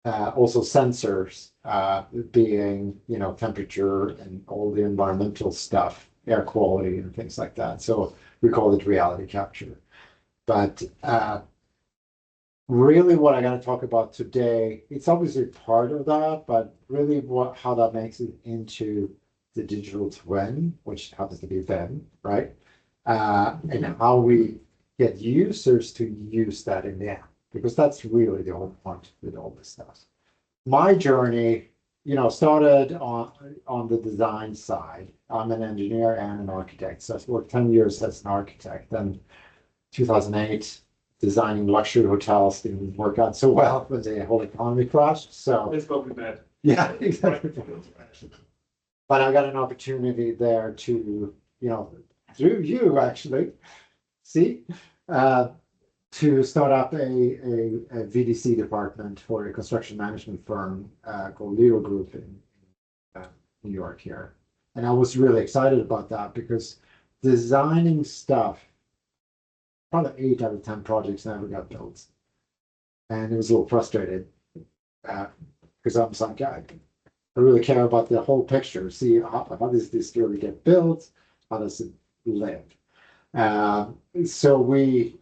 Also sensors, being, temperature and all the environmental stuff, air quality and things like that. So we call it reality capture. But really what I'm going to talk about today, it's obviously part of that, but really how that makes it into the digital twin, which happens to be BIM, right? And how we get users to use that in the app, because that's really the whole point with all this stuff. My journey, started on the design side. I'm an engineer and an architect, so I worked 10 years as an architect. Then 2008, designing luxury hotels didn't work out so well when the whole economy crashed. So it's probably bad. Yeah, exactly. But I got an opportunity there to, through you actually, see, to start up a VDC department for a construction management firm called Leo Group in New York here. And I was really excited about that because designing stuff, probably 8 out of 10 projects never got built. And it was a little frustrated because I was like, I really care about the whole picture. See, how does this really get built? How does it live? So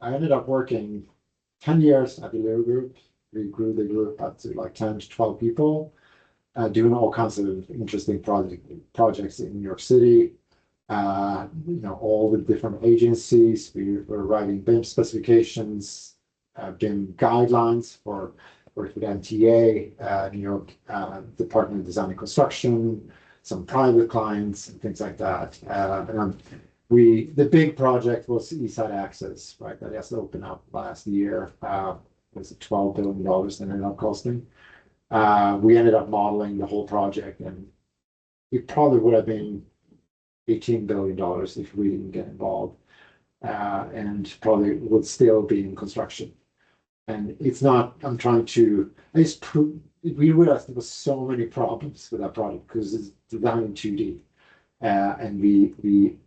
I ended up working 10 years at the Leo Group. We grew the group up to like 10 to 12 people, doing all kinds of interesting projects in New York City. All the different agencies. We were writing BIM specifications, BIM guidelines for worked with MTA, New York Department of Design and Construction, some private clients and things like that. And the big project was Eastside Access, right? That has opened up last year. Was it $12 billion that ended up costing? We ended up modeling the whole project, and it probably would have been $18 billion if we didn't get involved, and probably would still be in construction. And it's not, I'm trying to, we realized there was so many problems with that project because it's designed in 2D. And we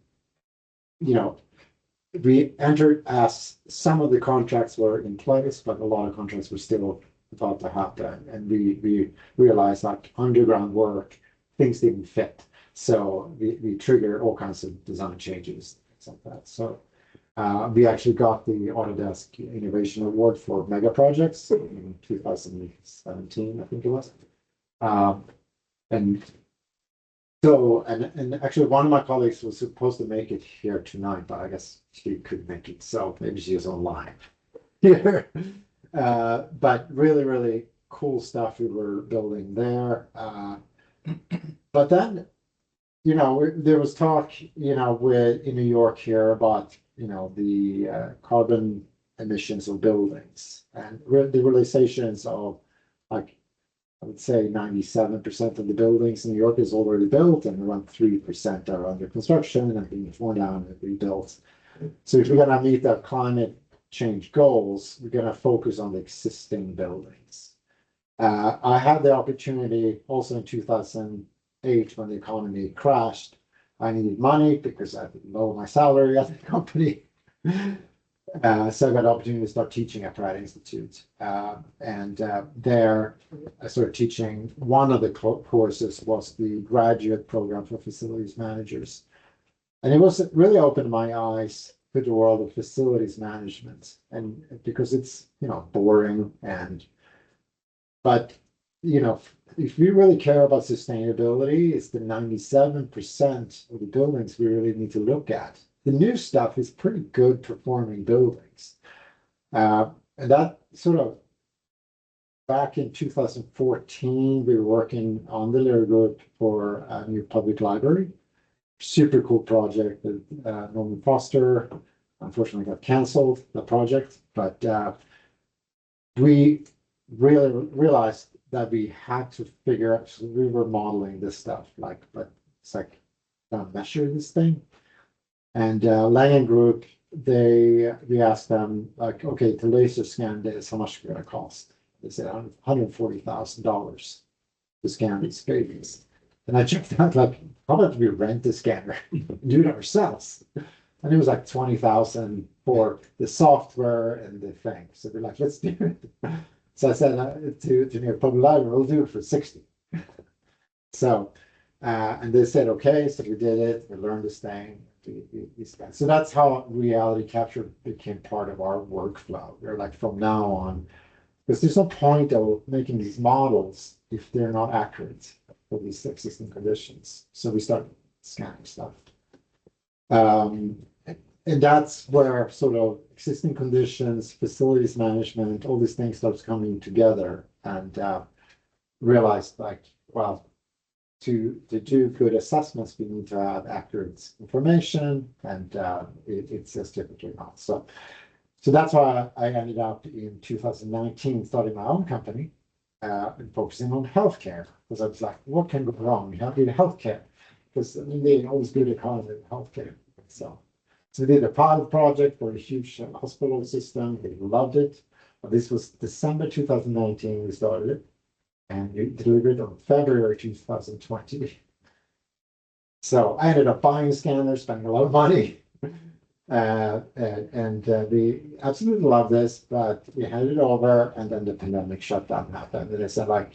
entered as some of the contracts were in place, but a lot of contracts were still about to happen. And we realized like underground work, things didn't fit. So we triggered all kinds of design changes, things like that. So we actually got the Autodesk Innovation Award for mega projects in 2017, I think it was. And actually one of my colleagues was supposed to make it here tonight, but I guess she couldn't make it. So maybe she was online here. But really, really cool stuff we were building there. But then, there was talk, in New York here about, the carbon emissions of buildings and the realizations of, like, I would say 97% of the buildings in New York is already built, and around 3% are under construction and being torn down and rebuilt. So if we're going to meet our climate change goals, we're going to focus on the existing buildings. I had the opportunity also in 2008 when the economy crashed. I needed money because I had to lower my salary at the company. So I got an opportunity to start teaching at Pratt Institute. There I started teaching. One of the courses was the graduate program for facilities managers. And it really opened my eyes to the world of facilities management. And because it's, boring but if we really care about sustainability, it's the 97% of the buildings we really need to look at. The new stuff is pretty good performing buildings. And that sort of back in 2014, we were working on the Lero Group for a new public library. Super cool project with Norman Foster. Unfortunately got canceled, the project, but we really realized that we had to figure out, so we were modeling this stuff, but it's like, measure this thing. And Langen Group, we asked them, like, okay, to laser scan this, how much is it going to cost? They said $140,000 to scan these babies. And I checked out, like, how about we rent a scanner and do it ourselves? And it was like 20,000 for the software and the thing. So we're like, let's do it. So I said to New York Public Library, we'll do it for 60. So, and they said, okay, so we did it, we learned this thing. We spent. So that's how reality capture became part of our workflow. We're like, from now on, because there's no point of making these models if they're not accurate for these existing conditions. So we start scanning stuff. And that's where sort of existing conditions, facilities management, all these things starts coming together, and realized like, well, to do good assessments, we need to have accurate information, and it's just typically not. So that's why I ended up in 2019 starting my own company and focusing on healthcare, because I was like, what can go wrong? You need healthcare, because I mean, they always good economy in healthcare. So we did a pilot project for a huge hospital system. They loved it. This was December 2019 we started it, and we delivered on February 2020. So I ended up buying a scanner, spending a lot of money. And we absolutely love this, but we handed it over, and then the pandemic shutdown happened. And they said, like,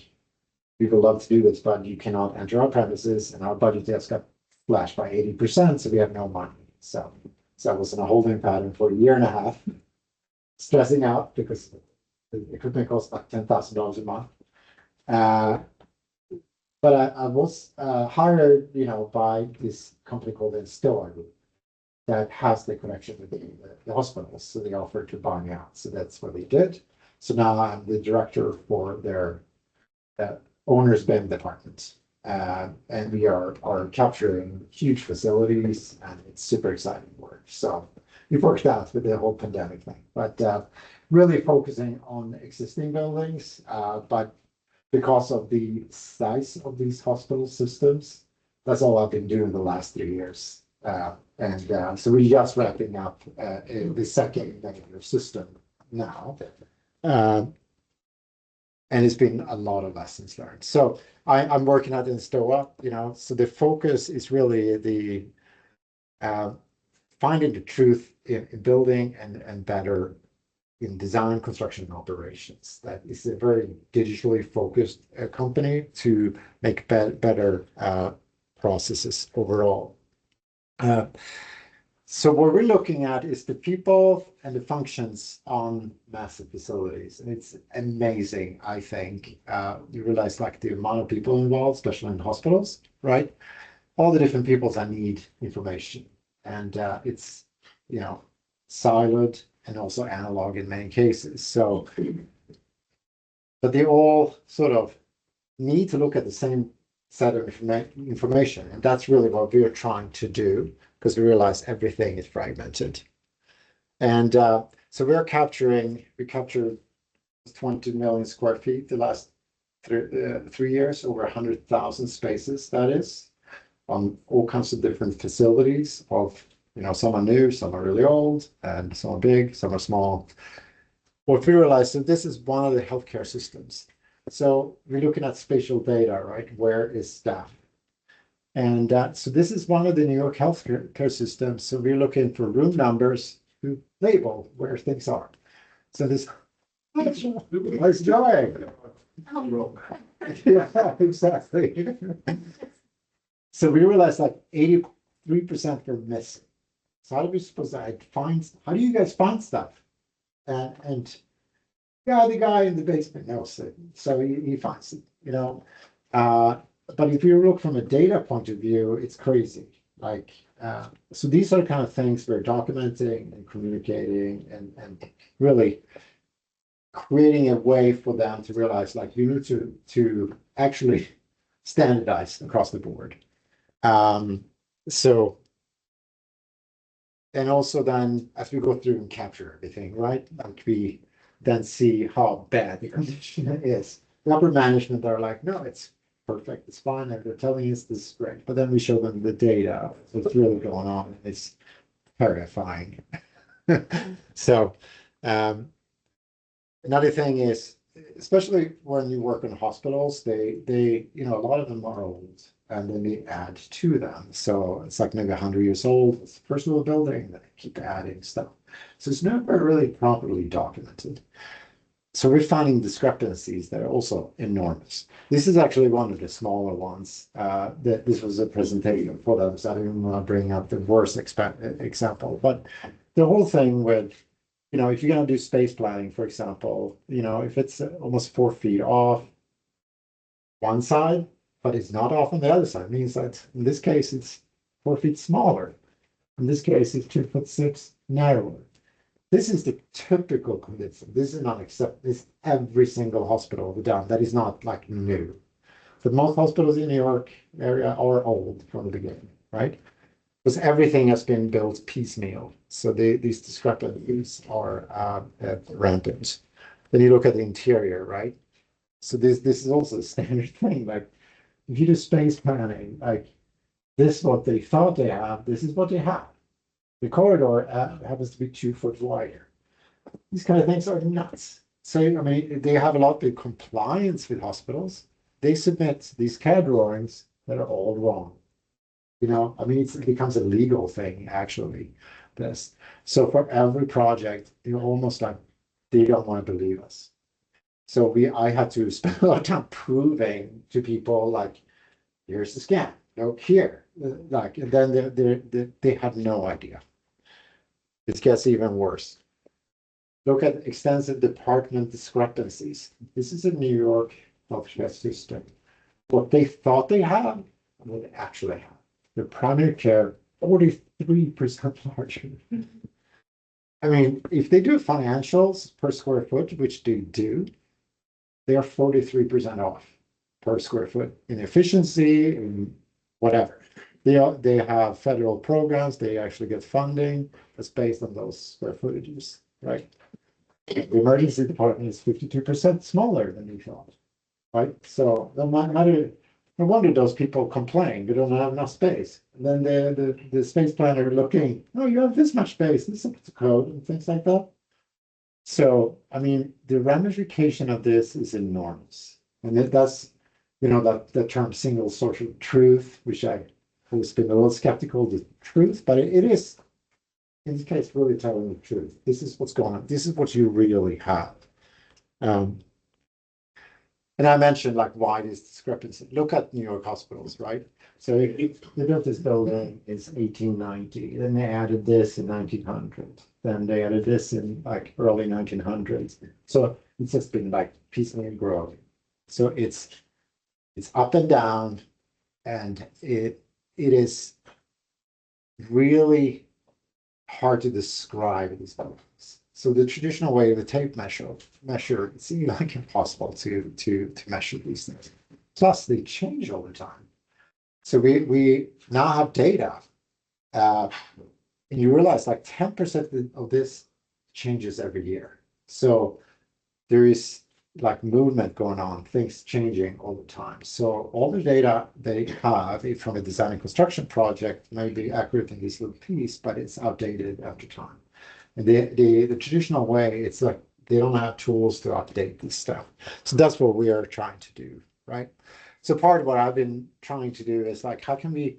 we would love to do this, but you cannot enter our premises, and our budget just got slashed by 80%, so we have no money. So I was in a holding pattern for a year and a half, stressing out because the equipment costs like $10,000 a month. But I was hired, by this company called Enstoa that has the connection with the hospitals. So they offered to buy me out. So that's what they did. So now I'm the director for their Owners BIM department. And we are capturing huge facilities, and it's super exciting work. So we've worked out with the whole pandemic thing, but really focusing on existing buildings. But because of the size of these hospital systems, that's all I've been doing the last 3 years. So we're just wrapping up the second major system now. And it's been a lot of lessons learned. So I'm working at Enstoa, so the focus is really the finding the truth in building and better in design, construction, and operations. That is a very digitally focused company to make better processes overall. So what we're looking at is the people and the functions on massive facilities. And it's amazing, I think. You realize like the amount of people involved, especially in hospitals, right? All the different people that need information. And it's, siloed and also analog in many cases. So, but they all sort of need to look at the same set of information. And that's really what we're trying to do, because we realize everything is fragmented. And so we captured 20 million square feet the last 3 years, over 100,000 spaces, that is, on all kinds of different facilities of, some are new, some are really old, and some are big, some are small. What we realized, and this is one of the healthcare systems. So we're looking at spatial data, right? Where is staff? And so this is one of the New York healthcare systems. So we're looking for room numbers to label where things are. So this, nice going. Yeah, exactly. So we realized like 83% were missing. So how do we suppose that how do you guys find stuff? And yeah, the guy in the basement knows it. So he finds it, but if you look from a data point of view, it's crazy. Like, so these are the kind of things we're documenting and communicating and really creating a way for them to realize, like, you need to actually standardize across the board. And also then as we go through and capture everything, right? Like we then see how bad the condition is. The upper management are like, no, it's perfect, it's fine, and they're telling us this is great. But then we show them the data, what's really going on, and it's terrifying. So another thing is, especially when you work in hospitals, they a lot of them are old, and then they add to them. So it's like maybe 100 years old, it's the first little building, they keep adding stuff. So it's never really properly documented. So we're finding discrepancies that are also enormous. This is actually one of the smaller ones. That this was a presentation for them, so I didn't want to bring up the worst example. But the whole thing with, if you're going to do space planning, for example, if it's almost 4 feet off one side, but it's not off on the other side, it means that in this case it's 4 feet smaller. In this case, it's 2'6" narrower. This is the typical condition. This is not accepted. This every single hospital have done. That is not like new. But most hospitals in New York area are old from the beginning, right? Because everything has been built piecemeal. So these discrepancies are rampant. Then you look at the interior, right? So this is also a standard thing. Like if you do space planning, like this is what they thought they have, this is what they have. The corridor happens to be 2 foot wider. These kind of things are nuts. So, I mean, they have a lot of compliance with hospitals. They submit these CAD drawings that are all wrong. I mean, it becomes a legal thing, actually. This. So for every project, they're almost like, they don't want to believe us. So I had to spend a lot of time proving to people, like, here's the scan. No, here. Like, and then they had no idea. It gets even worse. Look at extensive department discrepancies. This is a New York healthcare system. What they thought they had and what they actually have. Their primary care, 43% larger. I mean, if they do financials per square foot, which they do, they are 43% off per square foot in efficiency and whatever. They have federal programs, they actually get funding that's based on those square footages, right? The emergency department is 52% smaller than we thought, right? So no wonder those people complain, they don't have enough space. And then the space planner looking, oh, you have this much space, this is the code and things like that. So, I mean, the ramification of this is enormous. And that's, that term single social truth, which I always been a little skeptical of the truth, but it is, in this case, really telling the truth. This is what's going on. This is what you really have. And I mentioned like why this discrepancy. Look at New York hospitals, right? So they built this building in 1890, then they added this in 1900, then they added this in like early 1900s. So it's just been like piecemeal growing. So it's up and down, and it is really hard to describe these buildings. So the traditional way of the tape measure, it's like impossible to measure these things. Plus, they change all the time. So we now have data, and you realize like 10% of this changes every year. So there is like movement going on, things changing all the time. So all the data they have from a design and construction project may be accurate in this little piece, but it's outdated after time. And the traditional way, it's like they don't have tools to update this stuff. So that's what we are trying to do, right? So part of what I've been trying to do is like, how can we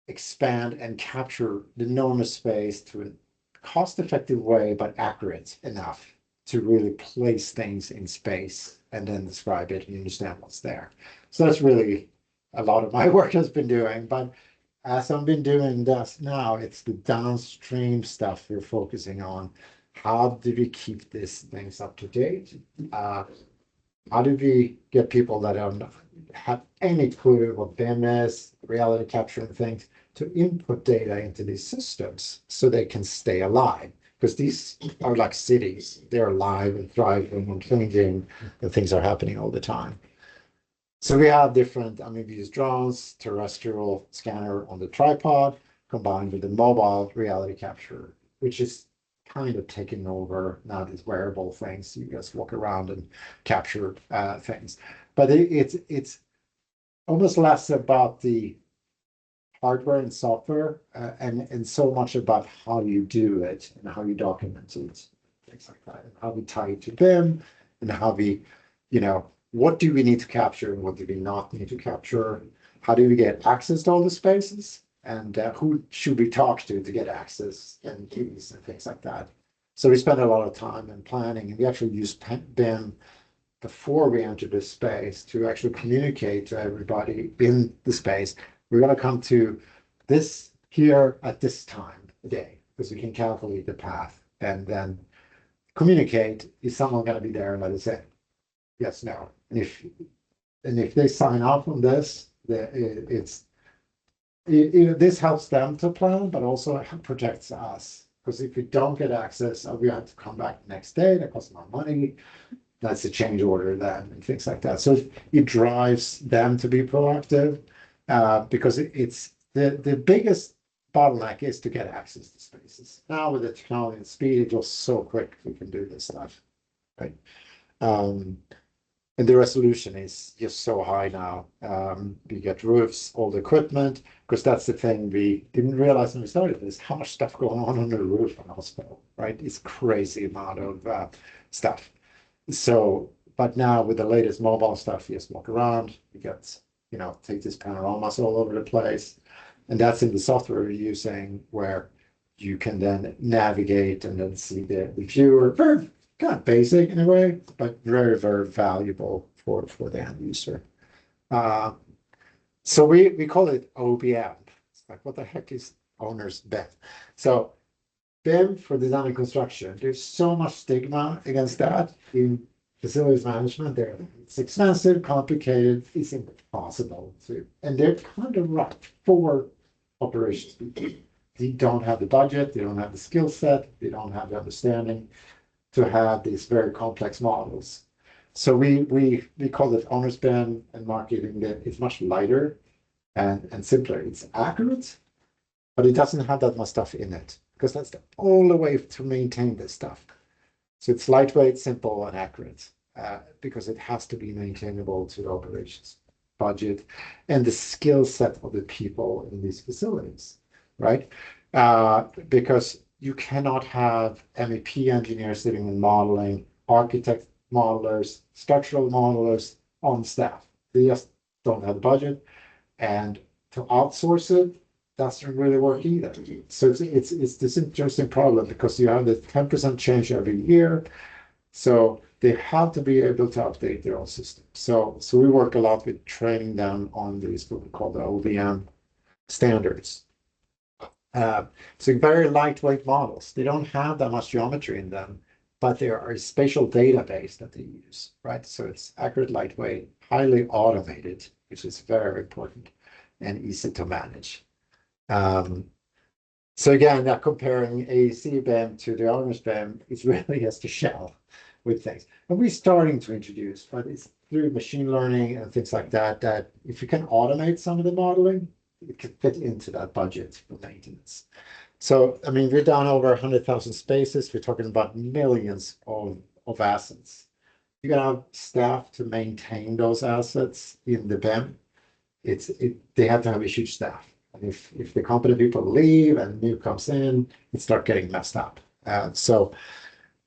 expand and capture the enormous space to a cost-effective way, but accurate enough to really place things in space and then describe it and understand what's there. So that's really a lot of my work has been doing, but as I've been doing this now, it's the downstream stuff we're focusing on. How do we keep these things up to date? How do we get people that don't have any clue what BIM is, reality capture and things, to input data into these systems so they can stay alive? Because these are like cities. They're alive and thriving and changing, and things are happening all the time. So we have different, we use drones, terrestrial scanner on the tripod, combined with the mobile reality capture, which is kind of taking over now these wearable things. You just walk around and capture things. But it's almost less about the hardware and software and so much about how you do it and how you document it, things like that, and how we tie it to BIM and how we, what do we need to capture and what do we not need to capture? How do we get access to all the spaces? And who should we talk to get access and keys and things like that? So we spend a lot of time in planning, and we actually use BIM before we enter the space to actually communicate to everybody in the space. We're going to come to this here at this time of day, because we can calculate the path and then communicate, is someone going to be there and let us in? Yes, no. And if they sign off on this, this helps them to plan, but also protects us. Because if we don't get access, we have to come back the next day, that costs more money. That's a change order then, and things like that. So it drives them to be proactive, because it's the biggest bottleneck is to get access to spaces. Now with the technology and speed, it goes so quick we can do this stuff, right? And the resolution is just so high now. We get roofs, all the equipment, because that's the thing we didn't realize when we started this, how much stuff going on the roof in a hospital, right? It's crazy amount of stuff. So, but now with the latest mobile stuff, you just walk around, you get, take these panoramas all over the place. And that's in the software we're using, where you can then navigate and then see the viewer. Very kind of basic in a way, but very, very valuable for the end user. So we call it OBM. It's like, what the heck is Owners BIM? So BIM for design and construction, there's so much stigma against that in facilities management. It's expensive, complicated, it's impossible to, and they're kind of right for operations people. They don't have the budget, they don't have the skill set, they don't have the understanding to have these very complex models. So we call it Owners BIM and marketing that it's much lighter and simpler. It's accurate, but it doesn't have that much stuff in it, because that's the only way to maintain this stuff. So it's lightweight, simple, and accurate, because it has to be maintainable to the operations budget and the skill set of the people in these facilities, right? Because you cannot have MEP engineers sitting in modeling, architect modelers, structural modelers on staff. They just don't have the budget, and to outsource it doesn't really work either. So it's this interesting problem, because you have the 10% change every year. So they have to be able to update their own system. So we work a lot with training them on these, what we call the OBM standards. So very lightweight models. They don't have that much geometry in them, but there are a spatial database that they use, right? So it's accurate, lightweight, highly automated, which is very important, and easy to manage. So again, that comparing AEC BIM to the Owners BIM is really just a shell with things. And we're starting to introduce, but it's through machine learning and things like that, that if you can automate some of the modeling, it can fit into that budget for maintenance. So, I mean, we're down over 100,000 spaces. We're talking about millions of assets. You're gonna have staff to maintain those assets in the BIM. They have to have a huge staff. And if the competent people leave and new comes in, it starts getting messed up.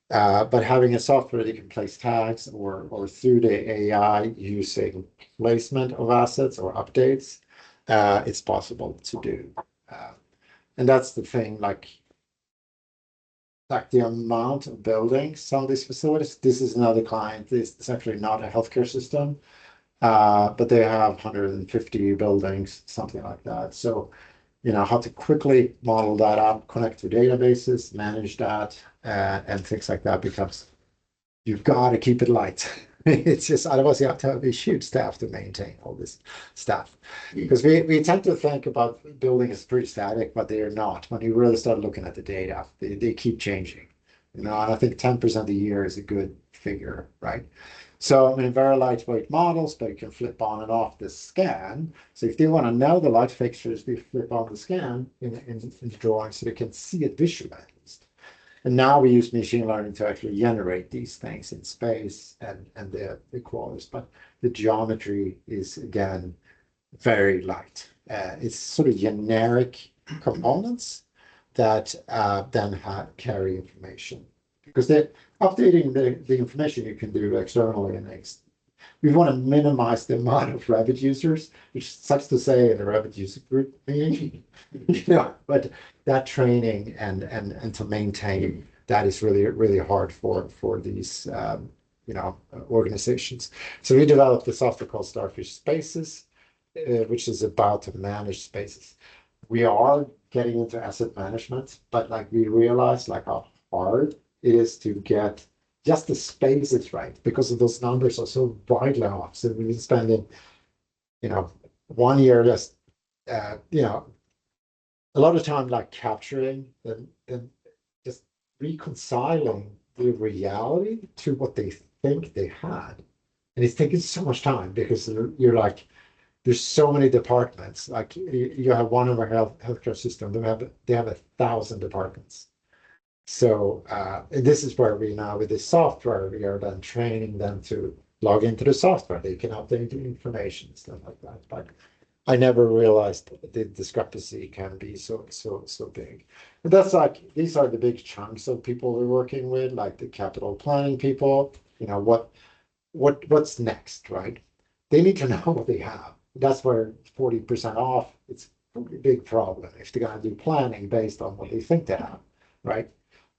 But having a software that can place tags or through the AI using placement of assets or updates, it's possible to do. And that's the thing, like the amount of buildings, some of these facilities. This is another client. It's actually not a healthcare system, but they have 150 buildings, something like that. So, how to quickly model that up, connect to databases, manage that, and things like that becomes, you've got to keep it light. It's just, otherwise you have to have a huge staff to maintain all this stuff. Because we tend to think about building as pretty static, but they are not. When you really start looking at the data, they keep changing. And I think 10% a year is a good figure, right? So, I mean, very lightweight models, but you can flip on and off the scan. So if they want to know the light fixtures, they flip on the scan in the drawing so they can see it visualized. And now we use machine learning to actually generate these things in space and the qualities, but the geometry is, again, very light. It's sort of generic components that then carry information, because they're updating the information you can do externally. And we want to minimize the amount of Revit users, which sucks to say in a Revit user group meeting, but that training and to maintain that is really, really hard for these organizations. So we developed a software called Starfish Spaces, which is about to manage spaces. We are getting into asset management, but like we realize like how hard it is to get just the spaces right because of those numbers are so widely off. So we've been spending, 1 year just, a lot of time like capturing and just reconciling the reality to what they think they had. And it's taking so much time because you're like, there's so many departments. Like you have one of our healthcare system, they have 1,000 departments. So this is where we now with this software, we are then training them to log into the software. They can update the information, stuff like that. But I never realized the discrepancy can be so big. And that's like these are the big chunks of people we're working with, like the capital planning people. What's next, right? They need to know what they have. That's where 40% off. It's a big problem if they're going to do planning based on what they think they have, right?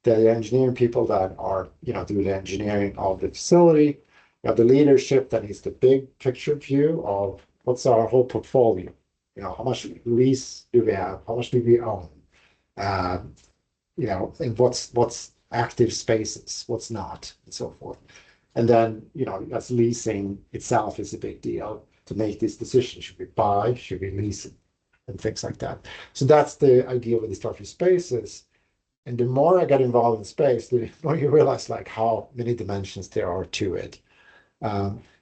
The engineering people that are, do the engineering of the facility. You have the leadership that needs the big picture view of what's our whole portfolio. How much lease do we have? How much do we own? And what's active spaces, what's not, and so forth. And then, that's leasing itself is a big deal to make this decision. Should we buy? Should we lease it? And things like that. So that's the idea with the Starfish Spaces. And the more I got involved in space, the more you realize like how many dimensions there are to it.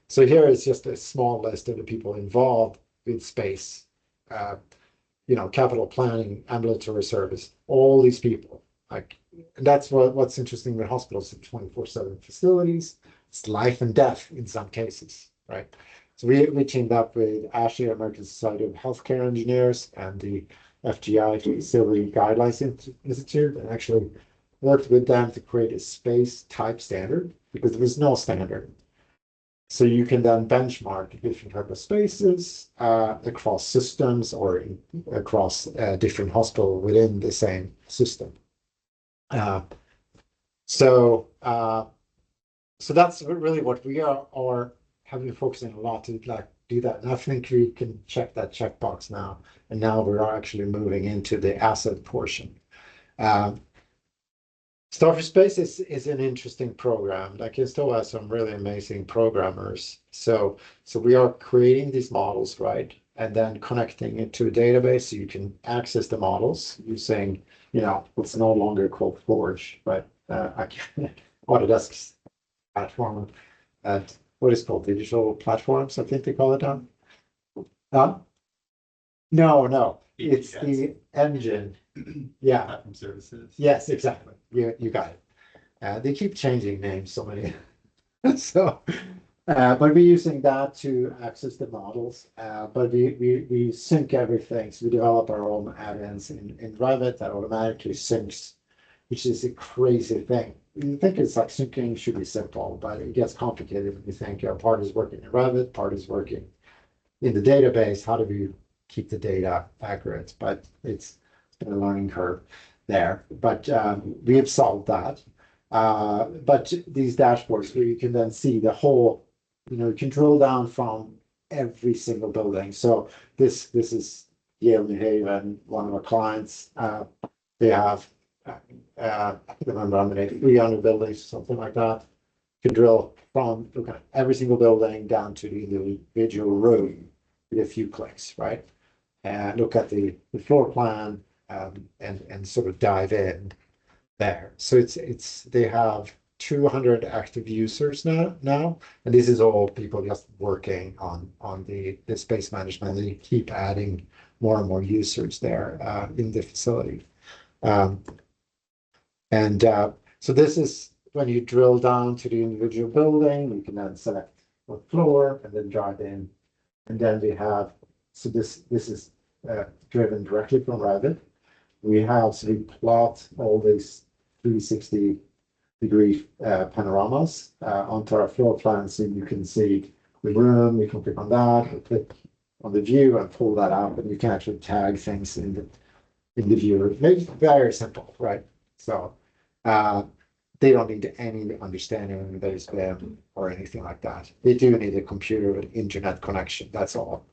So here is just a small list of the people involved with space, capital planning, ambulatory service, all these people. Like, and that's what's interesting with hospitals, 24/7 facilities. It's life and death in some cases, right? So we teamed up with ASHE, American Society of Healthcare Engineers, and the FGI, Facility Guidelines Institute, and actually worked with them to create a space type standard because there was no standard. So you can then benchmark different type of spaces across systems or across different hospital within the same system. So that's really what we are have been focusing a lot to like do that. And I think we can check that checkbox now. And now we're actually moving into the asset portion. Starfish Space is an interesting program. Like Enstoa has some really amazing programmers. So we are creating these models, right? And then connecting it to a database so you can access the models using, it's no longer called Forge, but Autodesk's platform at what is called digital platforms, I think they call it now. No, it's the engine. Yeah. Platform services. Yes, exactly. You got it. They keep changing names so many. So, but we're using that to access the models. But we sync everything. So we develop our own add-ins in Revit that automatically syncs, which is a crazy thing. You think it's like syncing should be simple, but it gets complicated when you think a part is working in Revit, part is working in the database. How do we keep the data accurate? But it's been a learning curve there. But we have solved that. But these dashboards where you can then see the whole, you can drill down from every single building. So this is Yale New Haven, one of our clients. They have I can't remember how many, 300 buildings, something like that. You can drill from every single building down to the individual room with a few clicks, right? And look at the floor plan and sort of dive in there. So they have 200 active users now, and this is all people just working on the space management. They keep adding more and more users there in the facility. So this is when you drill down to the individual building, you can then select what floor and then drive in. And then we have, so this is driven directly from Revit. We plot all these 360-degree panoramas onto our floor plan, so you can see the room. You can click on that, click on the view, and pull that out, and you can actually tag things in the view. It's very simple, right? So They don't need any understanding of Owners BIM or anything like that. They do need a computer with internet connection. That's all.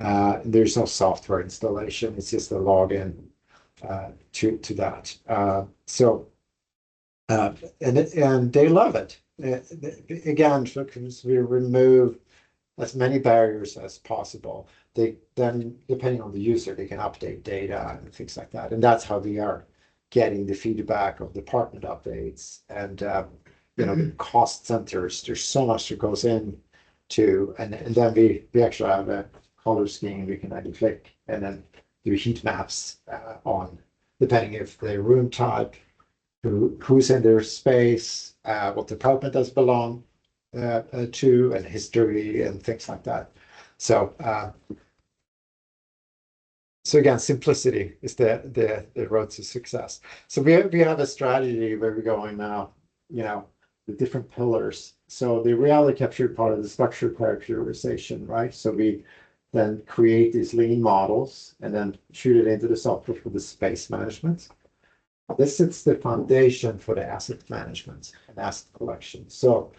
There's no software installation. It's just a login to that. And they love it. Again, because we remove as many barriers as possible. They then, depending on the user, they can update data and things like that. And that's how we are getting the feedback of department updates and the cost centers. There's so much that goes in to, and then we actually have a color scheme. We can either click and then do heat maps on, depending if the room type, who's in their space, what department does belong to, and history and things like that. So again, simplicity is the road to success. So we have a strategy where we're going now, the different pillars. So the reality capture part of the structure characterization, right? So we then create these lean models and then shoot it into the software for the space management. This sets the foundation for the asset management and asset collection. So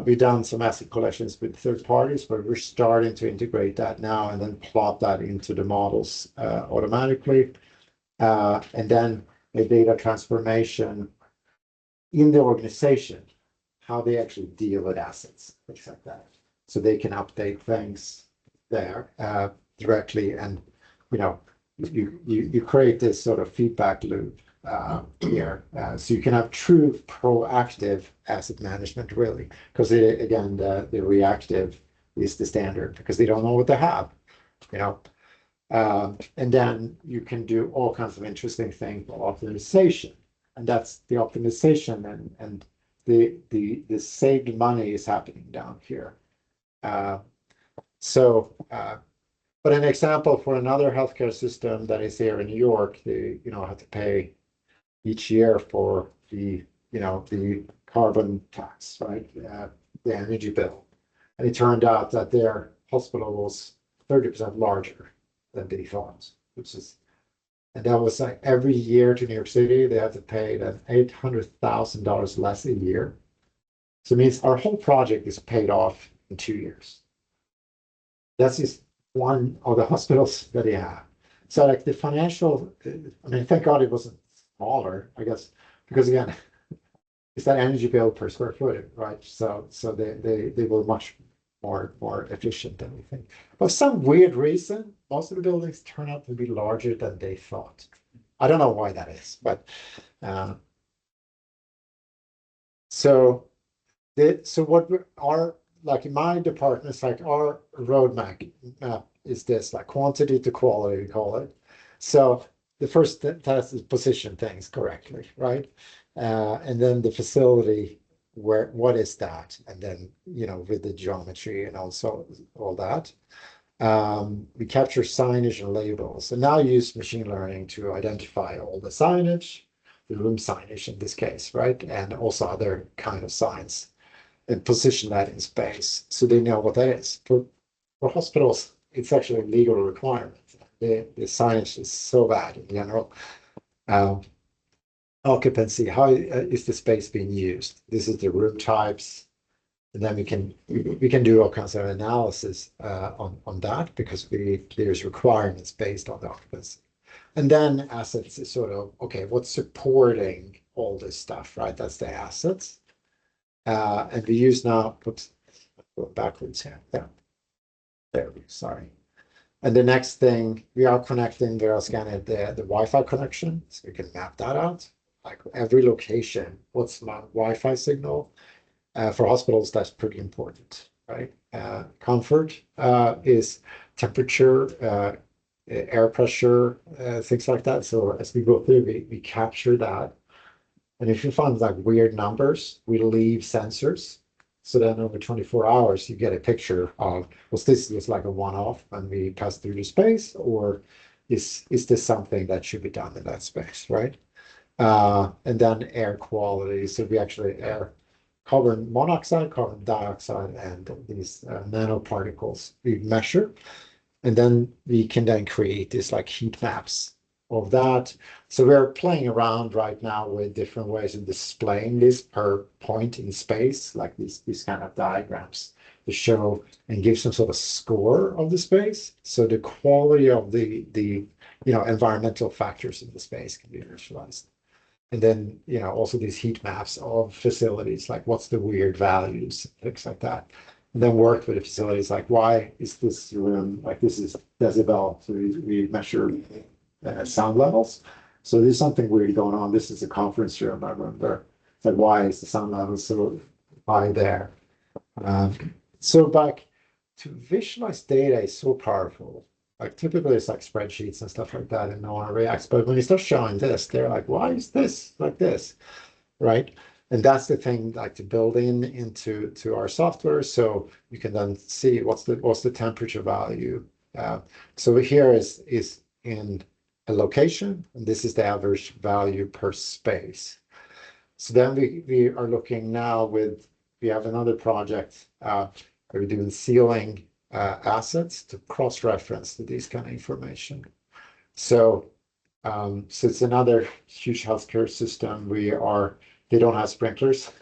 we've done some asset collections with third parties, but we're starting to integrate that now and then plot that into the models automatically. And then a data transformation in the organization, how they actually deal with assets, things like that. So they can update things there directly, and you create this sort of feedback loop here. So you can have true proactive asset management, really, because again, the reactive is the standard because they don't know what they have, and then you can do all kinds of interesting things for optimization, and that's the optimization and the saved money is happening down here. But an example for another healthcare system that is here in New York, they have to pay each year for the carbon tax, right? The energy bill. And it turned out that their hospital was 30% larger than they thought, and that was like every year to New York City, they have to pay that $800,000 less a year. So it means our whole project is paid off in 2 years. That's just one of the hospitals that they have. So like the financial, thank God it wasn't smaller, I guess, because again, it's that energy bill per square foot, right? So they were much more efficient than we think. For some weird reason, most of the buildings turn out to be larger than they thought. I don't know why that is, but so what are like in my department, it's like our roadmap is this, like quantity to quality, we call it. So the first test is position things correctly, right? And then the facility, what is that? And then, with the geometry and also all that. We capture signage and labels, and now use machine learning to identify all the signage, the room signage in this case, right? And also other kind of signs, and position that in space so they know what that is. For hospitals, it's actually a legal requirement. The signage is so bad in general. Occupancy, how is the space being used? This is the room types, and then we can do all kinds of analysis on that because there's requirements based on the occupancy. And then assets is sort of, okay, what's supporting all this stuff, right? That's the assets. And we use now, oops, go backwards here. Yeah, there we go, sorry. And the next thing, we are scanning the Wi-Fi connection, so we can map that out. Like every location, what's my Wi-Fi signal? For hospitals, that's pretty important, right? Comfort is temperature, air pressure, things like that. So as we go through, we capture that. And if you find like weird numbers, we leave sensors. So then over 24 hours, you get a picture of, was this just like a one-off when we pass through the space, or is this something that should be done in that space, right? And then air quality. So we actually carbon monoxide, carbon dioxide, and these nanoparticles we measure. And then we can then create these like heat maps of that. So we're playing around right now with different ways of displaying this per point in space, like these kind of diagrams to show and give some sort of score of the space. So the quality of the environmental factors in the space can be visualized. And then, also these heat maps of facilities, like what's the weird values, things like that. And then work with the facilities, like why is this room, like this is decibel, so we measure sound levels. So there's something weird going on. This is a conference room, I remember. It's like, why is the sound level so high there? So like to visualize data is so powerful. Like typically it's like spreadsheets and stuff like that and no one reacts. But when you start showing this, they're like, why is this like this? Right? And that's the thing, like to build into our software, so you can then see what's the temperature value. So here is in a location, and this is the average value per space. So then we are looking now we have another project where we're doing ceiling assets to cross-reference to these kind of information. So it's another huge healthcare system. They don't have sprinklers,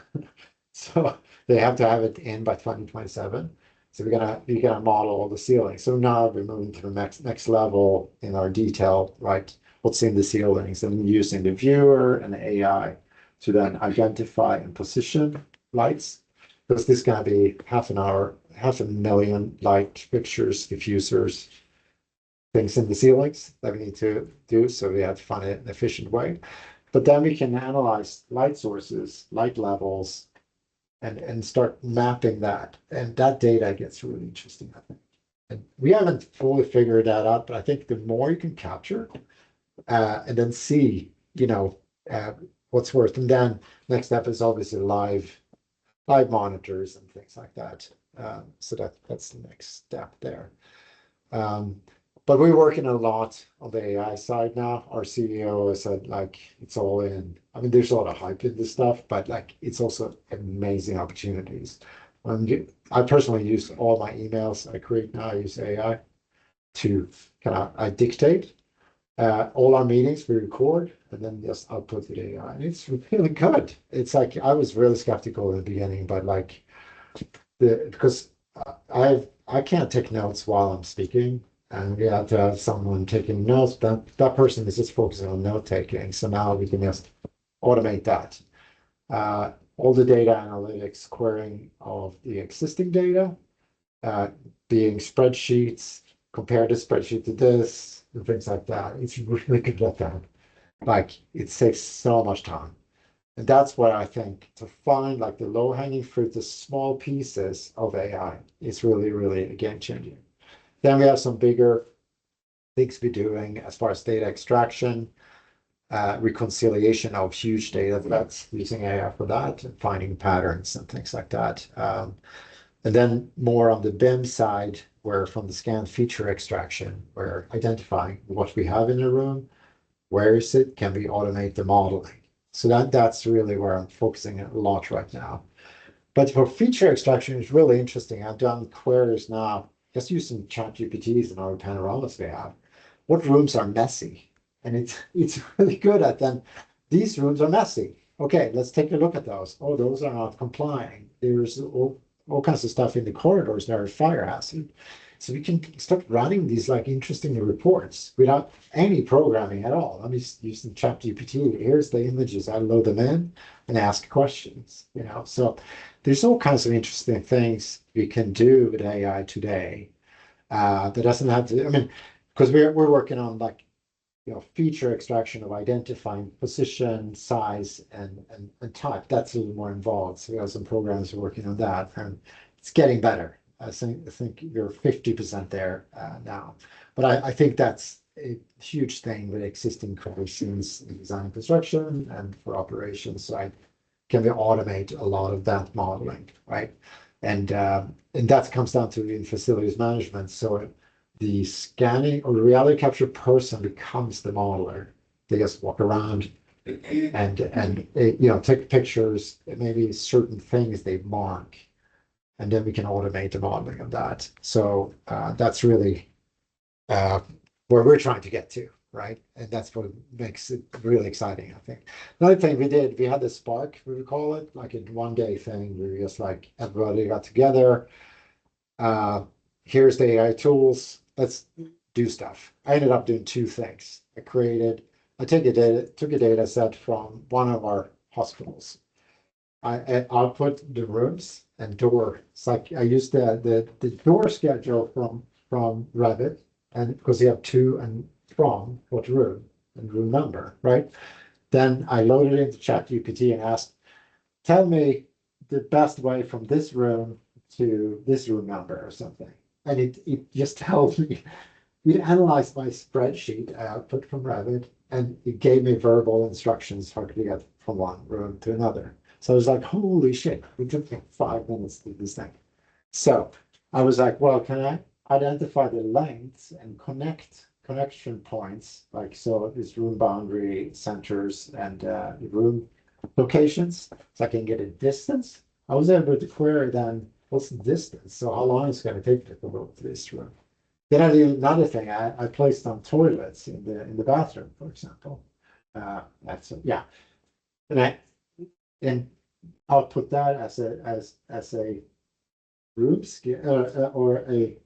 so they have to have it in by 2027. So we're gonna model all the ceilings. So now we're moving to the next level in our detail, right? What's in the ceilings, and using the viewer and the AI to then identify and position lights. Because this is gonna be half an hour, 500,000 light fixtures, diffusers, things in the ceilings that we need to do. So we have to find an efficient way. But then we can analyze light sources, light levels, and start mapping that. And that data gets really interesting, I think. And we haven't fully figured that out, but I think the more you can capture and then see, what's worth. And then next step is obviously live monitors and things like that. So that's the next step there. But we're working a lot on the AI side now. Our CEO has said, like, it's all in. I mean, there's a lot of hype in this stuff, but like, it's also amazing opportunities. I personally use all my emails I create now. I use AI to I dictate all our meetings we record, and then just output the AI. And it's really good. It's like, I was really skeptical in the beginning, but like, because I can't take notes while I'm speaking. And we have to have someone taking notes. That person is just focusing on note taking. So now we can just automate that. All the data analytics, querying of the existing data, being spreadsheets, compare the spreadsheet to this, and things like that. It's really good at that. Like, it saves so much time. And that's what I think, to find like the low-hanging fruit, the small pieces of AI is really, really a game changer. Then we have some bigger things we're doing as far as data extraction, reconciliation of huge data sets, using AI for that, and finding patterns and things like that. And then more on the BIM side, where from the scan feature extraction, we're identifying what we have in a room, where is it, can we automate the modeling? So that's really where I'm focusing a lot right now. But for feature extraction, it's really interesting. I've done queries now, just using ChatGPTs and our panoramas we have. What rooms are messy? And it's really good at then, these rooms are messy. Okay, let's take a look at those. Oh, those are not complying. There's all kinds of stuff in the corridors that are fire hazard. So we can start running these like interesting reports without any programming at all. I'm just using ChatGPT. Here's the images. I load them in and ask questions. So there's all kinds of interesting things we can do with AI today. That doesn't have to. I mean, because we're working on like feature extraction of identifying position, size, and type. That's a little more involved. So we have some programs working on that, and it's getting better. I think you're 50% there now. But I think that's a huge thing with existing conditions in design and construction and for operations side. Can we automate a lot of that modeling, right? And that comes down to in facilities management. So the scanning or the reality capture person becomes the modeler. They just walk around and take pictures, maybe certain things they mark, and then we can automate the modeling of that. So that's really where we're trying to get to, right? And that's what makes it really exciting, I think. Another thing we did, we had the Spark, we would call it, like a 1 day thing. We were just like, everybody got together. Here's the AI tools. Let's do stuff. I ended up doing two things. I took a data set from one of our hospitals. I output the rooms and door. It's like I used the door schedule from Revit, and because you have to and from what room and room number, right? Then I loaded it into ChatGPT and asked, tell me the best way from this room to this room number or something. And it just tells me, it analyzed my spreadsheet I output from Revit, and it gave me verbal instructions how to get from one room to another. So I was like, holy shit, it took me 5 minutes to do this thing. So I was like, well, can I identify the lengths and connection points, like so this room boundary centers and room locations, so I can get a distance. I was able to query then what's the distance, so how long it's going to take to go to this room. Then I did another thing. I placed on toilets in the bathroom, for example. That's yeah, and I'll put that as a room or a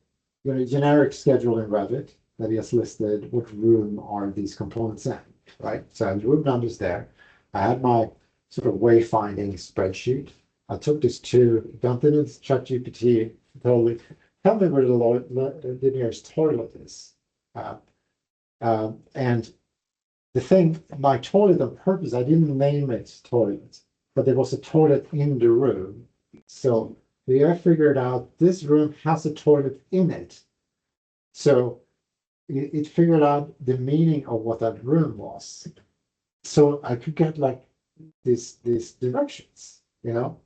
generic schedule in Revit that is listed what room are these components in, right? So I have the room numbers there. I had my sort of wayfinding spreadsheet. I took this to dumped it into ChatGPT, totally tell me where the nearest toilet is. And the thing, my toilet on purpose, I didn't name it toilet, but there was a toilet in the room. So I figured out this room has a toilet in it. So it figured out the meaning of what that room was. So I could get like these directions, and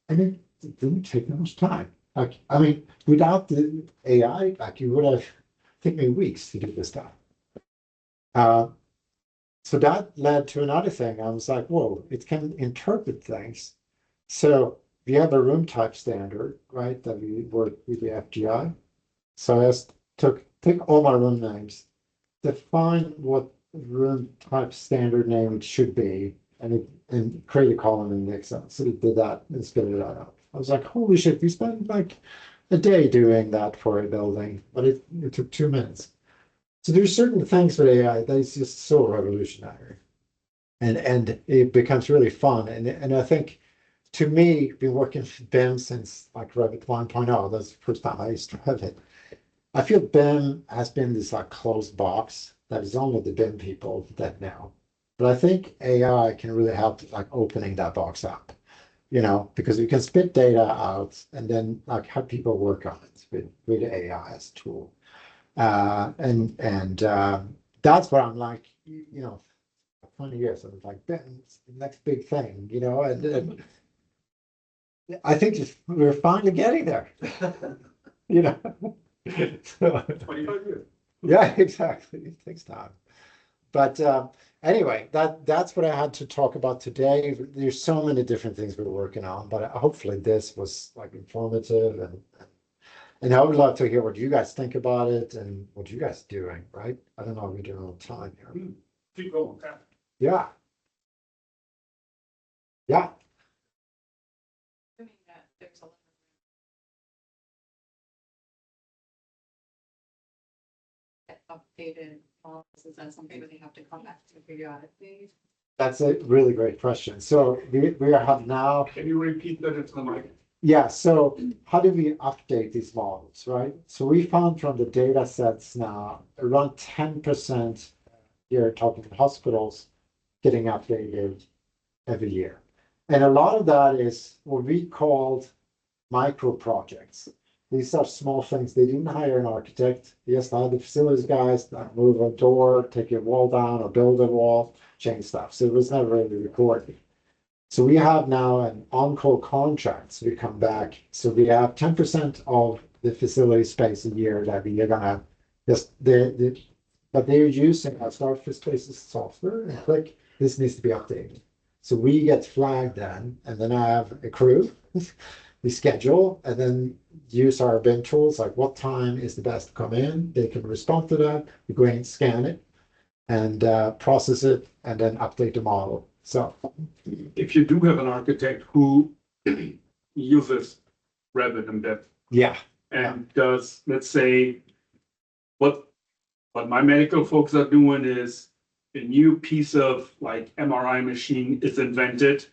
it didn't take that much time. Like, I mean, without the AI, like it would have taken me weeks to do this stuff. So that led to another thing. I was like, whoa, it can interpret things. So we have a room type standard, right? That we work with the FGI. So I just take all my room names, define what room type standard name it should be, and create a column in Excel. So it did that and spit it out. I was like, holy shit, we spent like a day doing that for a building, but it took 2 minutes. So there's certain things with AI that is just so revolutionary. And it becomes really fun. And I think to me, been working with BIM since like Revit 1.0, that's the first time I used to have it. I feel BIM has been this like closed box that is only the BIM people that know. But I think AI can really help like opening that box up, because you can spit data out and then like have people work on it with AI as a tool. And that's what I'm like, 20 years. I was like, BIM's the next big thing, and I think we're finally getting there, you know. So, 25 years. yeah, exactly. It takes time. But anyway, that's what I had to talk about today. There's so many different things we're working on, but hopefully this was like informative and I would love to hear what you guys think about it and what you guys are doing, right? I don't know if we're doing on time here. Keep going. Yeah. Yeah. Assuming that there's a lot of updated models, is that something that they have to come back to periodically? That's a really great question. So we have now, Can you repeat that into the mic? yeah, so how do we update these models, right? So we found from the data sets now around 10% here talking hospitals getting updated every year. And a lot of that is what we called micro projects. These are small things. They didn't hire an architect. They just hired the facilities guys that move a door, take a wall down or build a wall, change stuff. So it was never really recorded. So we have now an on-call contract. So we come back. So we have 10% of the facility space a year that we are gonna just but they're using our Starfish Spaces software and click, this needs to be updated. So we get flagged and then I have a crew. We schedule and then use our BIM tools, like what time is the best to come in. They can respond to that. We go in and scan it. and process it and then update the model. So If you do have an architect who uses Revit and BIM yeah, and does, let's say, what my medical folks are doing is a new piece of like MRI machine is invented.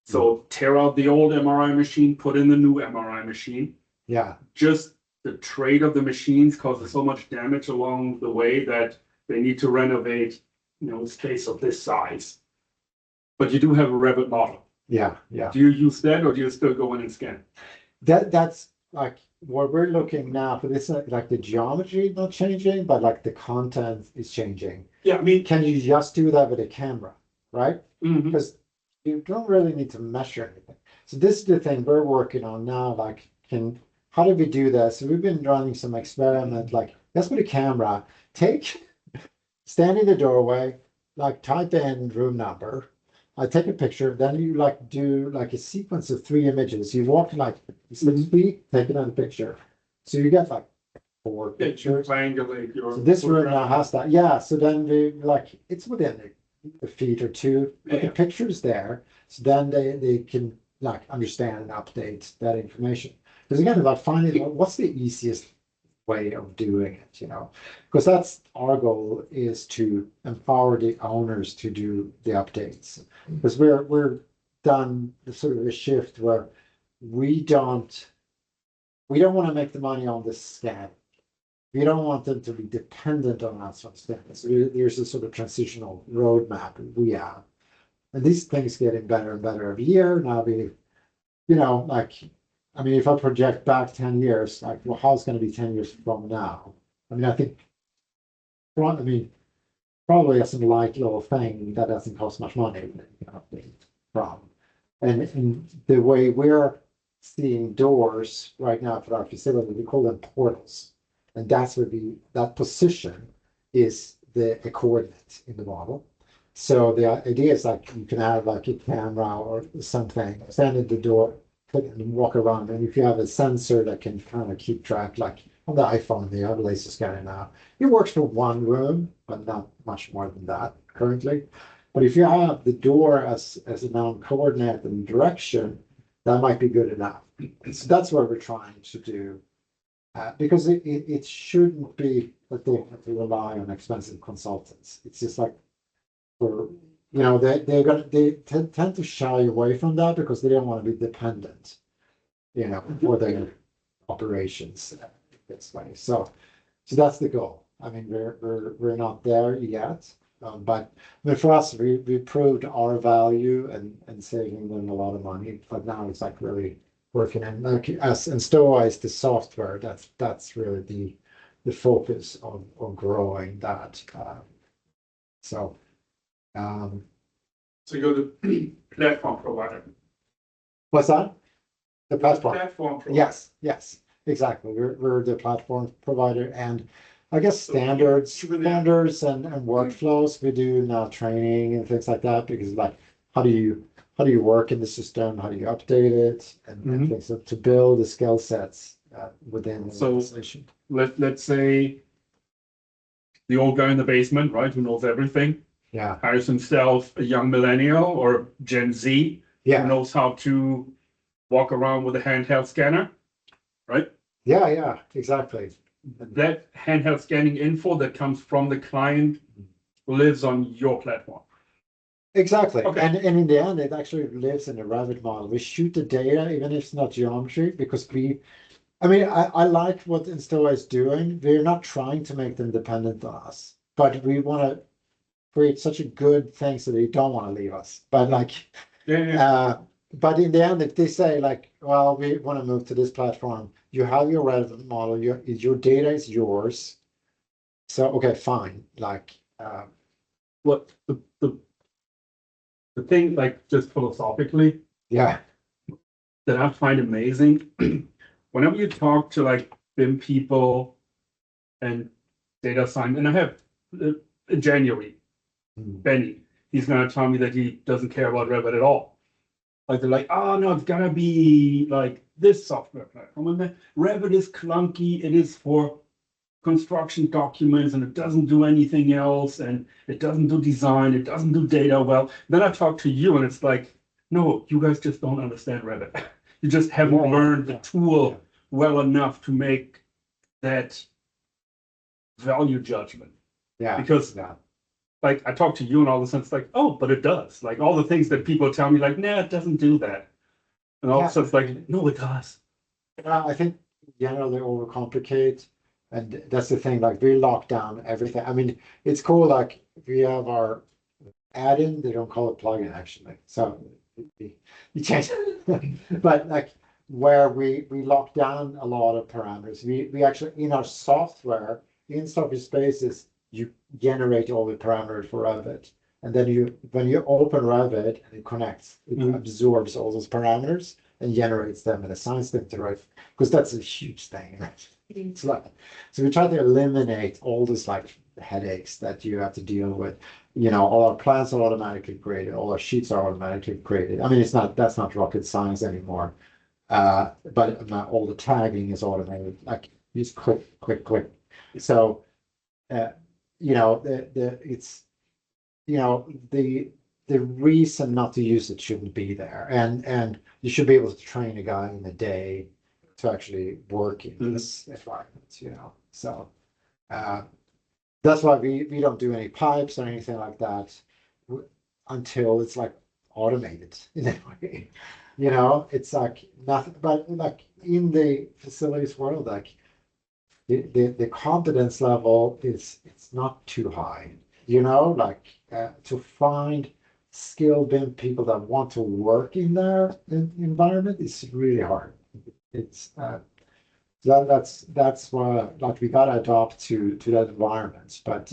So tear out the old MRI machine, put in the new MRI machine. yeah, Just the trade of the machines causes so much damage along the way that they need to renovate, space of this size. But you do have a Revit model. yeah. Do you use that or do you still go in and scan? That's like what we're looking now for this, like the geometry not changing, but like the content is changing. Yeah, I mean, Can you just do that with a camera, right? mhm. Because you don't really need to measure anything. So this is the thing we're working on now, like how do we do this? So we've been running some experiment, like let's put a camera, stand in the doorway, like type in room number. I take a picture, then you like do like a sequence of 3 images. You walk like 6 feet, take another picture. So you get like 4 pictures. Triangulate your. So this room now has that. Yeah. So then we like it's within a feet or two, but the Yeah. picture's there. So then they can like understand and update that information. Because again, about finding what's the easiest way of doing it, because that's our goal is to empower the owners to do the updates. Because we're done the sort of a shift where we don't want to make the money on the scan. We don't want them to be dependent on us on scan. So there's a sort of transitional roadmap we have. And these things getting better and better every year. Now like I mean, if I project back 10 years, like, well, how's going to be 10 years from now? I mean, I think, probably some light little thing that doesn't cost much money, from. And the way we're seeing doors right now for our facility, we call them portals. And that's where that position is a coordinate in the model. So the idea is like you can have like a camera or something, stand at the door, and walk around. And if you have a sensor that can kind of keep track, like on the iPhone, they have a laser scanner now. It works for one room, but not much more than that currently. But if you have the door as a known coordinate and direction, that might be good enough. So that's what we're trying to do. Because it shouldn't be that they have to rely on expensive consultants. It's just like for they tend to shy away from that because they don't want to be dependent, for their operations this way. So that's the goal. I mean, we're not there yet, but for us, we proved our value and saving them a lot of money. But now it's like really working, and like as Enstoa is the software, that's really the focus of growing that. So. So you're the platform provider. What's that? The platform. Platform provider. Yes, exactly. We're the platform provider, and I guess So standards you- and workflows. We do now training and things like that because like how do you work in the system? How do you update it and Mhm. things to build the skill sets within the So- organization. Let's say the old guy in the basement, right, who knows everything, Yeah, hires himself a young millennial or Gen Z who yeah, knows how to walk around with a handheld scanner, right? yeah, exactly. That handheld scanning info that comes from the client lives on your platform. Exactly. Okay. And in the end, it actually lives in a Revit model. We shoot the data, even if it's not geometry, because I like what Enstoa is doing. We're not trying to make them dependent on us, but we want to create such a good thing so they don't want to leave us. But Yeah. but in the end, if they say like, well, we want to move to this platform, you have your Revit model, your data is yours. So, okay, fine. Like, What the thing, like just philosophically, yeah, that I find amazing, whenever you talk to like BIM people and data science, and I have in January, Benny, he's gonna tell me that he doesn't care about Revit at all. Like they're like, oh no, it's gotta be like this software platform. And Revit is clunky. It is for construction documents and it doesn't do anything else and it doesn't do design, it doesn't do data well. Then I talk to you and it's like, no, you guys just don't understand Revit. You just haven't learned the tool well enough to make that value judgment. Yeah. Because like I talk to you and all of a sudden it's like, oh, but it does. Like all the things that people tell me, like, nah, it doesn't do that. And all of a sudden it's like, no, it does. I think generally overcomplicate, and that's the thing. Like we lock down everything. I mean, it's cool. Like we have our add-in. They don't call it plugin actually. So you change, but like where we lock down a lot of parameters. We actually in our software in software spaces you generate all the parameters for Revit, and then when you open Revit and it connects, it absorbs all those parameters and generates them and assigns them to right, because that's a huge thing. Right? It's like, so we try to eliminate all this like headaches that you have to deal with. You know, all our plans are automatically created, all our sheets are automatically created. I mean, that's not rocket science anymore. But all the tagging is automated. Like you just click, click, click. So, you know, it's, you know, the reason not to use it shouldn't be there, and you should be able to train a guy in a day to actually work in this environment, you know. So that's why we don't do any pipes or anything like that until it's like automated in a way. You know, it's like nothing, but like in the facilities world, like the competence level is it's not too high. You know, like to find skilled BIM people that want to work in their environment is really hard. It's that's why like we gotta adopt to that environment. But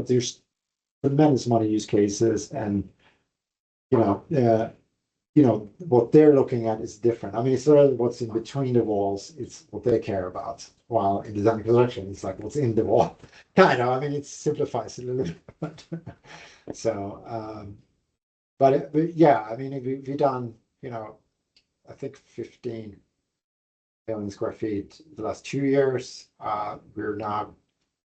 there's tremendous amount of use cases, and you know what they're looking at is different. I mean, it's sort of what's in between the walls. It's what they care about. While in design and construction, it's like what's in the wall. Kind of. I mean, it simplifies it a little bit. So, but yeah, I mean, we've done, you know, I think 15 million square feet the last 2 years. We're now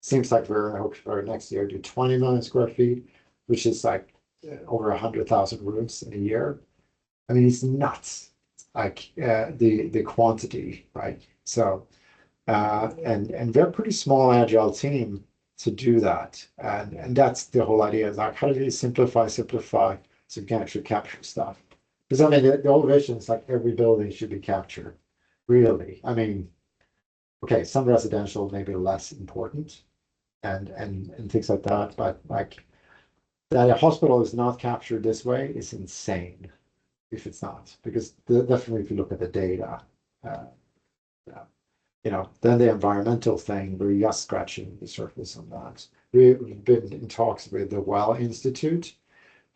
seems like we're hoping for next year do 20 million square feet, which is like over 100,000 rooms in a year. I mean, it's nuts, like the quantity, right? So, and they're a pretty small, agile team to do that, and that's the whole idea. Is like, how do you simplify, so you can actually capture stuff? Because I mean, the whole vision is like every building should be captured. Really, I mean, okay, some residential may be less important, and things like that, but like that a hospital is not captured this way is insane. If it's not, because definitely if you look at the data, you know, then the environmental thing, we're just scratching the surface on that. We've been in talks with the Well Institute